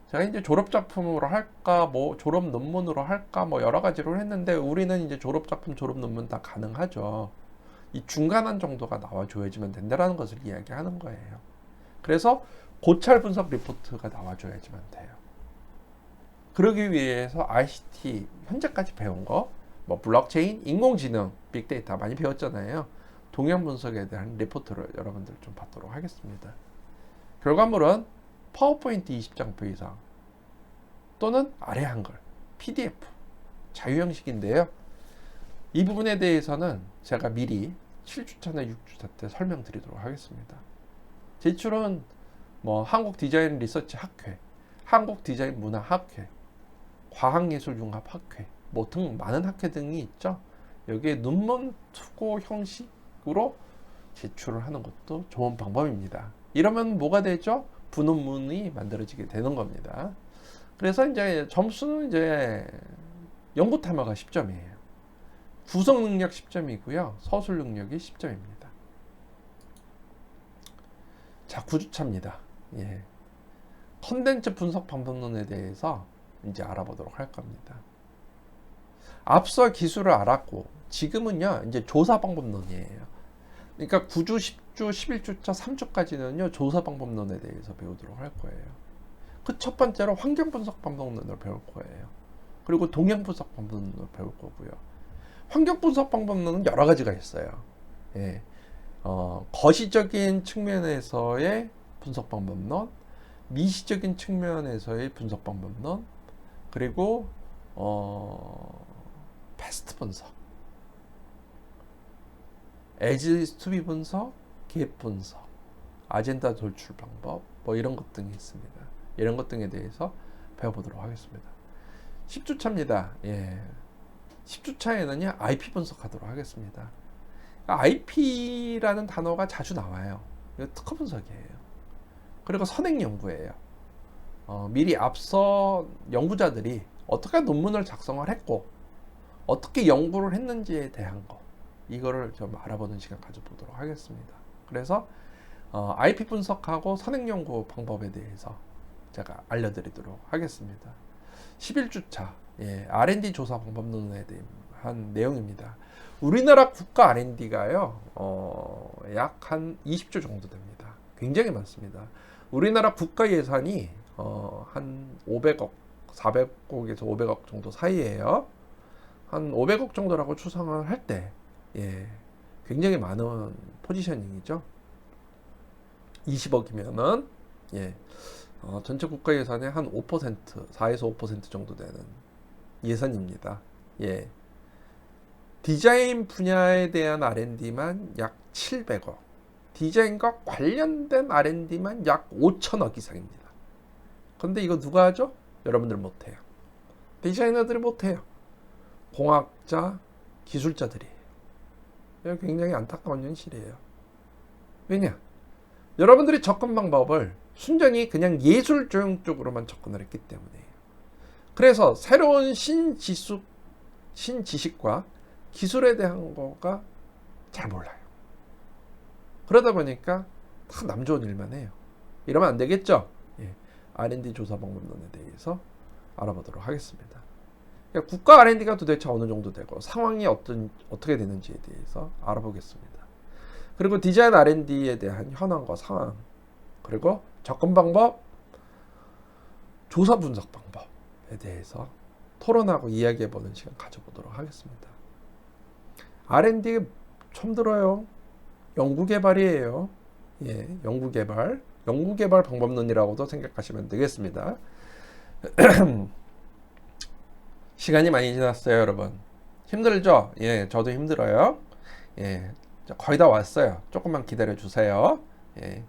제가 이제 졸업 작품으로 할까, 뭐 졸업 논문으로 할까, 뭐 여러 가지로 했는데 우리는 이제 졸업 작품, 졸업 논문 다 가능하죠. 이 중간한 정도가 나와줘야지만 된다라는 것을 이야기하는 거예요. 그래서 고찰 분석 리포트가 나와줘야지만 돼요. 그러기 위해서 ICT 현재까지 배운 거, 뭐 블록체인, 인공지능, 빅데이터 많이 배웠잖아요. 동향 분석에 대한 리포트를 여러분들 좀 받도록 하겠습니다. 결과물은 파워포인트 20장표 이상 또는 아래 한글, PDF, 자유형식인데요. 이 부분에 대해서는 제가 미리 7주차나 6주차 때 설명드리도록 하겠습니다. 제출은 뭐 한국디자인 리서치 학회, 한국디자인문화학회, 과학예술융합학회, 뭐 등 많은 학회 등이 있죠. 여기에 논문 투고 형식으로 제출을 하는 것도 좋은 방법입니다. 이러면 뭐가 되죠? 부논문이 만들어지게 되는 겁니다. 그래서 이제 점수는 이제 연구 테마가 10점이에요. 구성 능력 10점이고요. 서술 능력이 10점입니다. 자, 9주차입니다. 예. 컨텐츠 분석 방법론에 대해서 이제 알아보도록 할 겁니다. 앞서 기술을 알았고 지금은요 이제 조사 방법론이에요. 그러니까 9주, 10주, 11주차, 3주까지는요 조사 방법론에 대해서 배우도록 할 거예요. 그 첫 번째로 환경 분석 방법론을 배울 거예요. 그리고 동향 분석 방법론을 배울 거고요. 환경 분석 방법론은 여러 가지가 있어요. 예. 거시적인 측면에서의 분석 방법론, 미시적인 측면에서의 분석 방법론, 그리고 패스트 분석, as to be 분석, 갭 분석, 아젠다 돌출 방법, 뭐 이런 것 등이 있습니다. 이런 것 등에 대해서 배워보도록 하겠습니다. 10주차입니다. 예. 10주차에는요 IP 분석하도록 하겠습니다. IP라는 단어가 자주 나와요. 이거 특허 분석이에요. 그리고 선행 연구예요. 미리 앞서 연구자들이 어떻게 논문을 작성을 했고 어떻게 연구를 했는지에 대한 거, 이거를 좀 알아보는 시간 가져보도록 하겠습니다. 그래서 IP 분석하고 선행 연구 방법에 대해서 제가 알려드리도록 하겠습니다. 11주차 예, R&D 조사 방법론에 대한 내용입니다. 우리나라 국가 R&D가요 약 한 20조 정도 됩니다. 굉장히 많습니다. 우리나라 국가 예산이 한 500억, 400억에서 500억 정도 사이에요. 한 500억 정도라고 추정을 할 때 예, 굉장히 많은 포지셔닝이죠. 20억이면은 예, 전체 국가 예산의 한 5%, 4에서 5% 정도 되는 예산입니다. 예. 디자인 분야에 대한 R&D만 약 700억, 디자인과 관련된 R&D만 약 5천억 이상입니다. 그런데 이거 누가 하죠? 여러분들 못해요. 디자이너들이 못해요. 공학자, 기술자들이에요. 이거 굉장히 안타까운 현실이에요. 왜냐? 여러분들이 접근 방법을 순전히 그냥 예술 조형 쪽으로만 접근을 했기 때문에요. 그래서 새로운 신지식과 기술에 대한 거가 잘 몰라요. 그러다 보니까 다 남 좋은 일만 해요. 이러면 안 되겠죠? 예. R&D 조사 방법론에 대해서 알아보도록 하겠습니다. 그러니까 국가 R&D가 도대체 어느 정도 되고 상황이 어떻게 되는지에 대해서 알아보겠습니다. 그리고 디자인 R&D에 대한 현황과 상황, 그리고 접근 방법, 조사 분석 방법에 대해서 토론하고 이야기해보는 시간 가져보도록 하겠습니다. R&D 처음 들어요. 연구개발이에요. 예, 연구개발 방법론이라고도 생각하시면 되겠습니다. 시간이 많이 지났어요, 여러분. 힘들죠? 예, 저도 힘들어요. 예, 거의 다 왔어요. 조금만 기다려 주세요. 예,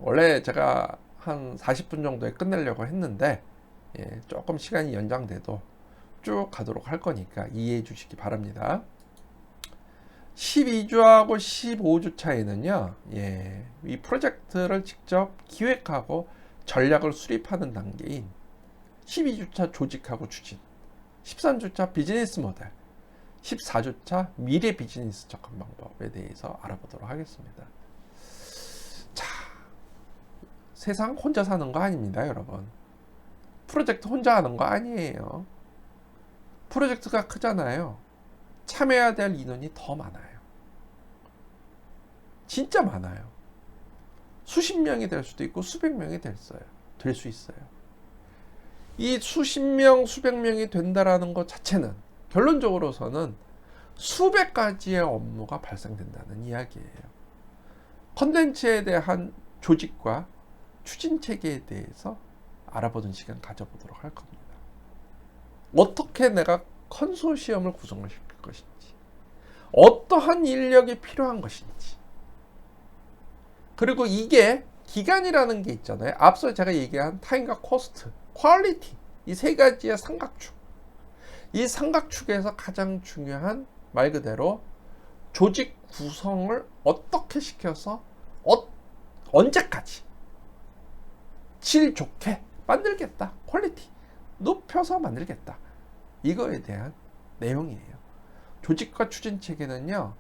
원래 제가 한 40분 정도에 끝내려고 했는데 조금 시간이 연장돼도 쭉 가도록 할 거니까 이해해 주시기 바랍니다. 12주하고 15주 차이는요, 이 프로젝트를 직접 기획하고 전략을 수립하는 단계인 12주차 조직하고 추진, 13주차 비즈니스 모델, 14주차 미래 비즈니스 접근 방법에 대해서 알아보도록 하겠습니다. 자, 세상 혼자 사는 거 아닙니다, 여러분. 프로젝트 혼자 하는 거 아니에요. 프로젝트가 크잖아요. 참여해야 될 인원이 더 많아요. 진짜 많아요. 수십 명이 될 수도 있고 수백 명이 될 수 있어요. 이 수십 명, 수백 명이 된다라는 것 자체는 결론적으로서는 수백 가지의 업무가 발생된다는 이야기예요. 컨텐츠에 대한 조직과 추진 체계에 대해서 알아보는 시간 가져보도록 할 겁니다. 어떻게 내가 컨소시엄을 구성을 시킬 것인지, 어떠한 인력이 필요한 것인지, 그리고 이게 기간이라는 게 있잖아요. 앞서 제가 얘기한 타임과 코스트, 퀄리티, 이 세 가지의 삼각축. 이 삼각축에서 가장 중요한 말 그대로 조직 구성을 어떻게 시켜서 언제까지 질 좋게 만들겠다. 퀄리티 높여서 만들겠다. 이거에 대한 내용이에요. 조직과 추진 체계는요,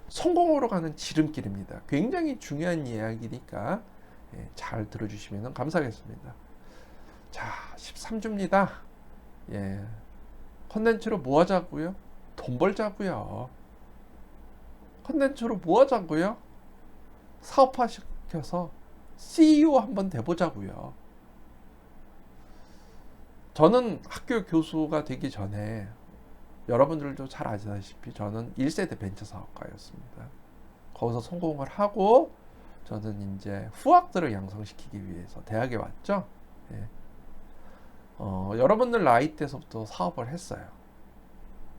성공으로 가는 지름길입니다. 굉장히 중요한 이야기니까 잘 들어주시면 감사하겠습니다. 자, 13주입니다. 컨텐츠로 뭐 하자고요? 돈 벌자고요. 컨텐츠로 뭐 하자고요? 사업화 시켜서 CEO 한번 돼보자고요. 저는 학교 교수가 되기 전에 여러분들도 잘 아시다시피 저는 1세대 벤처 사업가였습니다. 거기서 성공을 하고 저는 이제 후학들을 양성시키기 위해서 대학에 왔죠. 여러분들 나이 때서부터 사업을 했어요.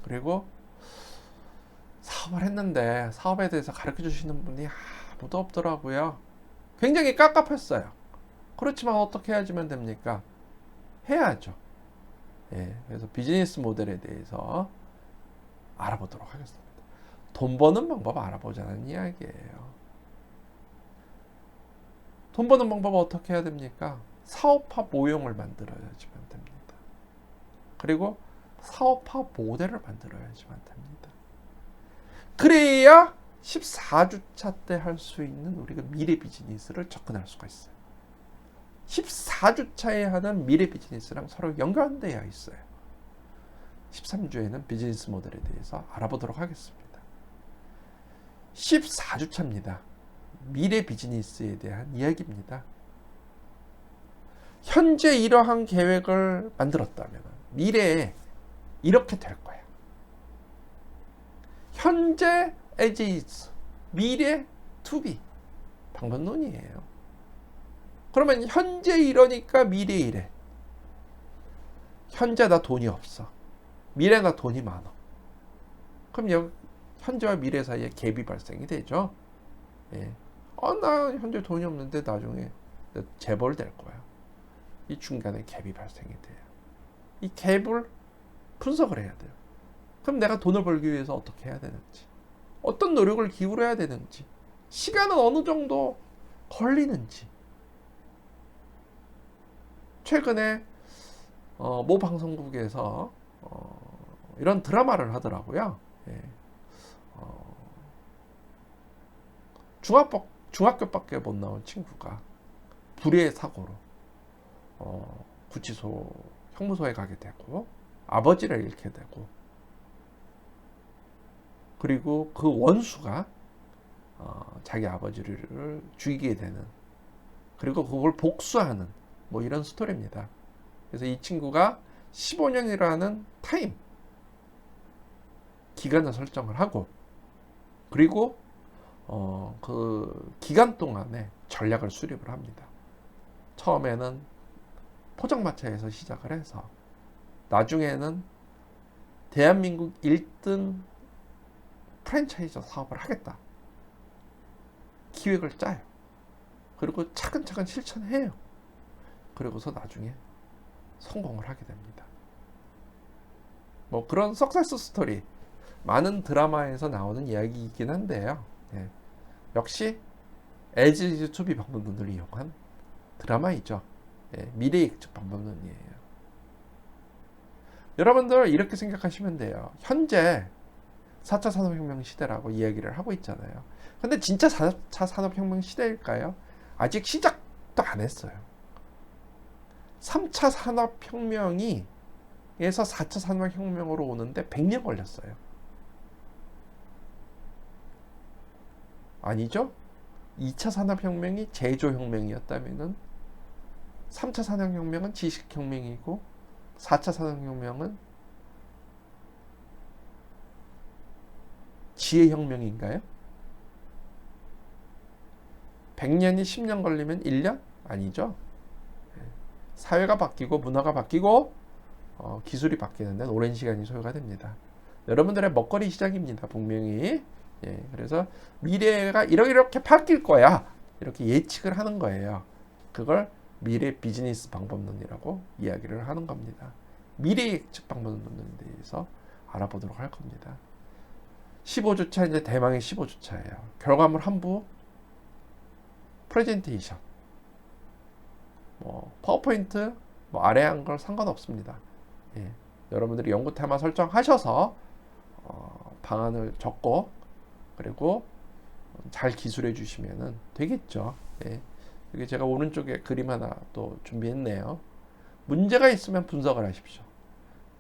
그리고 사업을 했는데 사업에 대해서 가르쳐 주시는 분이 아무도 없더라고요. 굉장히 깝깝했어요. 그렇지만 어떻게 해야지만 됩니까? 해야죠. 그래서 비즈니스 모델에 대해서 알아보도록 하겠습니다. 돈 버는 방법 알아보자는 이야기예요. 돈 버는 방법 어떻게 해야 됩니까? 사업화 모형을 만들어야지만 됩니다. 그리고 사업화 모델을 만들어야지만 됩니다. 그래야 14주차 때 할 수 있는 우리가 미래 비즈니스를 접근할 수가 있어요. 14주차에 하는 미래 비즈니스랑 서로 연관되어 있어요. 13주에는 비즈니스 모델에 대해서 알아보도록 하겠습니다. 14주차입니다. 미래 비즈니스에 대한 이야기입니다. 현재 이러한 계획을 만들었다면 미래에 이렇게 될 거야. 현재 as is, 미래 to be. 방법론이에요. 그러면 현재 이러니까 미래 이래. 현재 나 돈이 없어. 미래 나 돈이 많아. 그럼 여기 현재와 미래 사이에 갭이 발생이 되죠. 나 현재 돈이 없는데 나중에 재벌 될 거야. 이 중간에 갭이 발생이 돼요. 이 갭을 분석을 해야 돼요. 그럼 내가 돈을 벌기 위해서 어떻게 해야 되는지, 어떤 노력을 기울여야 되는지, 시간은 어느 정도 걸리는지. 최근에 모 방송국에서 이런 드라마를 하더라고요. 중학교밖에 못 나온 친구가 불의의 사고로 구치소, 형무소에 가게 되고 아버지를 잃게 되고, 그리고 그 원수가 자기 아버지를 죽이게 되는, 그리고 그걸 복수하는 뭐 이런 스토리입니다. 그래서 이 친구가 15년이라는 타임 기간을 설정을 하고, 그리고 그 기간 동안에 전략을 수립을 합니다. 처음에는 포장마차에서 시작을 해서 나중에는 대한민국 1등 프랜차이즈 사업을 하겠다. 기획을 짜요. 그리고 차근차근 실천해요. 그리고서 나중에 성공을 하게 됩니다. 뭐 그런 석세스 스토리 많은 드라마에서 나오는 이야기이긴 한데요. 예. 역시 As is to be 방법론을 이용한 드라마이죠. 예. 미래 예측 방법론이에요. 여러분들 이렇게 생각하시면 돼요. 현재 4차 산업혁명 시대라고 이야기를 하고 있잖아요. 근데 진짜 4차 산업혁명 시대일까요? 아직 시작도 안 했어요. 3차 산업혁명이 에서 4차 산업혁명으로 오는데 100년 걸렸어요. 아니죠? 2차 산업혁명이 제조혁명이었다면은 3차 산업혁명은 지식혁명이고 4차 산업혁명은 지혜혁명인가요? 100년이 10년 걸리면 1년? 아니죠. 사회가 바뀌고 문화가 바뀌고 기술이 바뀌는 데는 오랜 시간이 소요가 됩니다. 여러분들의 먹거리 시장입니다. 분명히. 예, 그래서 미래가 이렇게 바뀔 거야. 이렇게 예측을 하는 거예요. 그걸 미래 비즈니스 방법론이라고 이야기를 하는 겁니다. 미래 예측 방법론에 대해서 알아보도록 할 겁니다. 15주차 이제 대망의 15주차예요. 결과물 한부 프레젠테이션 뭐 파워포인트 뭐 아래 한 걸 상관없습니다. 예, 여러분들이 연구 테마 설정하셔서 방안을 적고 그리고 잘 기술해 주시면 되겠죠. 예, 여기 제가 오른쪽에 그림 하나 또 준비했네요. 문제가 있으면 분석을 하십시오.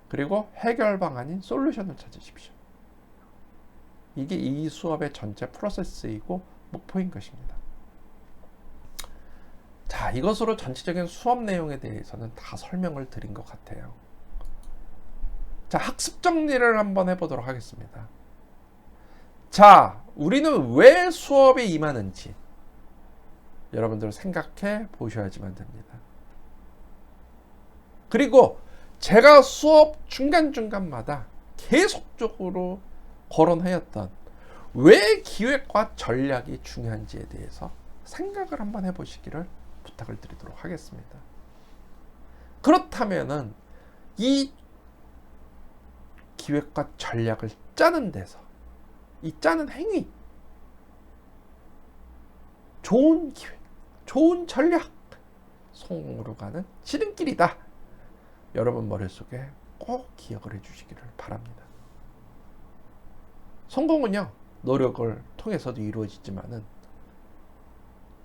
그리고 해결 방안인 솔루션을 찾으십시오. 이게 이 수업의 전체 프로세스이고 목표인 것입니다. 자, 이것으로 전체적인 수업 내용에 대해서는 다 설명을 드린 것 같아요. 자, 학습 정리를 한번 해보도록 하겠습니다. 자, 우리는 왜 수업에 임하는지 여러분들 생각해 보셔야지만 됩니다. 그리고 제가 수업 중간중간마다 계속적으로 거론하였던 왜 기획과 전략이 중요한지에 대해서 생각을 한번 해보시기를 부탁을 드리도록 하겠습니다. 그렇다면은 이 기획과 전략을 짜는 데서 이 짜는 행위, 좋은 기획, 좋은 전략, 성공으로 가는 지름길이다. 여러분 머릿속에 꼭 기억을 해주시기를 바랍니다. 성공은요, 노력을 통해서도 이루어지지만은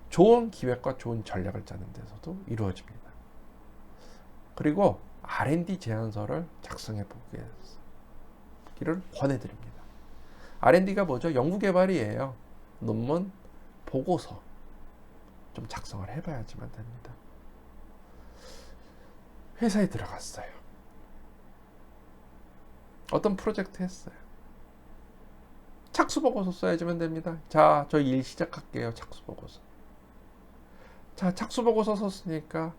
좋은 기획과 좋은 전략을 짜는 데서도 이루어집니다. 그리고 R&D 제안서를 작성해 보기를 권해드립니다. R&D가 뭐죠? 연구개발이에요. 논문, 보고서 좀 작성을 해봐야지만 됩니다. 회사에 들어갔어요. 어떤 프로젝트 했어요. 착수보고서 써야지만 됩니다. 자, 저 일 시작할게요. 착수보고서. 자, 착수보고서 썼으니까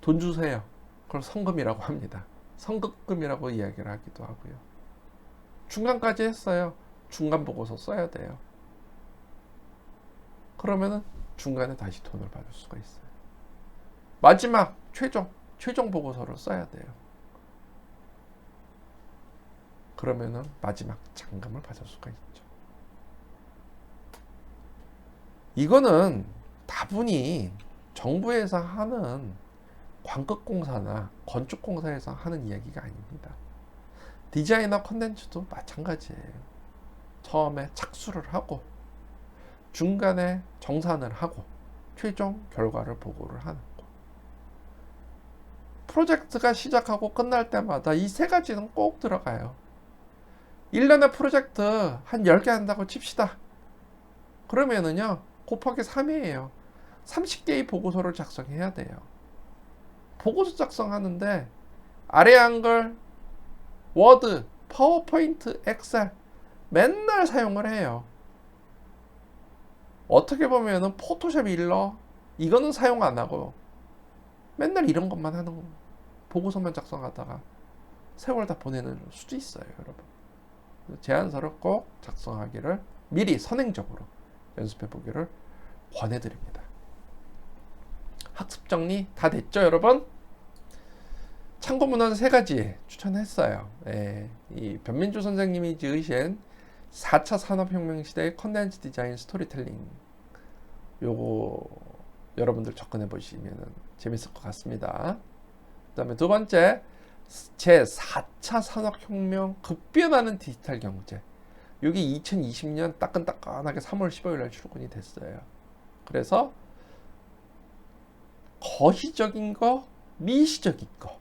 돈 주세요. 그걸 성금이라고 합니다. 성급금이라고 이야기를 하기도 하고요. 중간까지 했어요. 중간보고서 써야 돼요. 그러면은 중간에 다시 돈을 받을 수가 있어요. 마지막 최종 보고서를 써야 돼요. 그러면은 마지막 잔금을 받을 수가 있죠. 이거는 다분히 정부에서 하는 광급공사나 건축공사에서 하는 이야기가 아닙니다. 디자이너 컨텐츠도 마찬가지예요. 처음에 착수를 하고 중간에 정산을 하고 최종 결과를 보고를 하는 거. 프로젝트가 시작하고 끝날 때마다 이 세 가지는 꼭 들어가요. 1년에 프로젝트 한 10개 한다고 칩시다. 그러면은요, 곱하기 3이에요. 30개의 보고서를 작성해야 돼요. 보고서 작성하는데 아래 한글, 워드, 파워포인트, 엑셀 맨날 사용을 해요. 어떻게 보면은 포토샵 일러 이거는 사용 안 하고 맨날 이런 것만 하는 거. 보고서만 작성하다가 세월 다 보내는 수도 있어요, 여러분. 제안서를 꼭 작성하기를 미리 선행적으로 연습해 보기를 권해드립니다. 학습 정리 다 됐죠, 여러분? 참고 문헌 3가지 추천했어요. 예, 이 변민주 선생님이 지으신 4차 산업혁명 시대의 컨텐츠 디자인 스토리텔링, 요거 여러분들 접근해 보시면 재밌을 것 같습니다. 그 다음에 두 번째, 제 4차 산업혁명 급변하는 디지털 경제, 여기 2020년 따끈따끈하게 3월 15일 날 출근이 됐어요. 그래서 거시적인 거, 미시적인 거,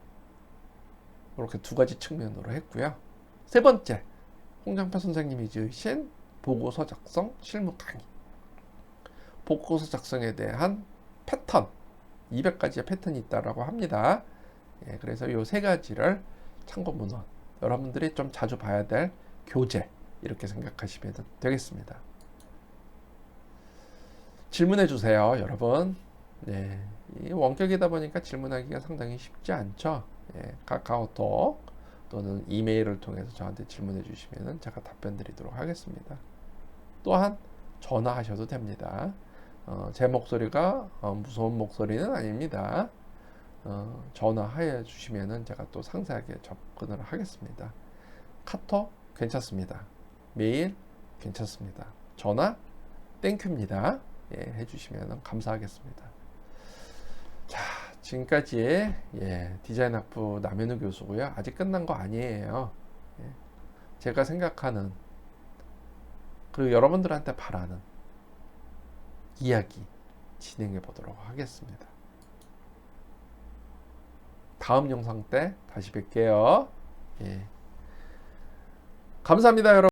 이렇게 2가지 측면으로 했고요. 세 번째, 홍장표 선생님이 지으신 보고서 작성 실무 강의, 보고서 작성에 대한 패턴, 200가지의 패턴이 있다라고 합니다. 예, 그래서 이 3가지를 참고 문헌, 여러분들이 좀 자주 봐야 될 교재, 이렇게 생각하시면 되겠습니다. 질문해 주세요, 여러분. 네, 이 원격이다 보니까 질문하기가 상당히 쉽지 않죠. 예, 카카오톡 또는 이메일을 통해서 저한테 질문해 주시면 제가 답변 드리도록 하겠습니다. 또한 전화하셔도 됩니다. 제 목소리가 무서운 목소리는 아닙니다. 전화해 주시면 제가 또 상세하게 접근을 하겠습니다. 카톡 괜찮습니다. 메일 괜찮습니다. 전화 땡큐입니다. 예, 해주시면 감사하겠습니다. 자, 지금까지 디자인학부 남현우 교수고요. 아직 끝난 거 아니에요. 예, 제가 생각하는, 그리고 여러분들한테 바라는 이야기 진행해 보도록 하겠습니다. 다음 영상 때 다시 뵐게요. 예. 감사합니다, 여러분.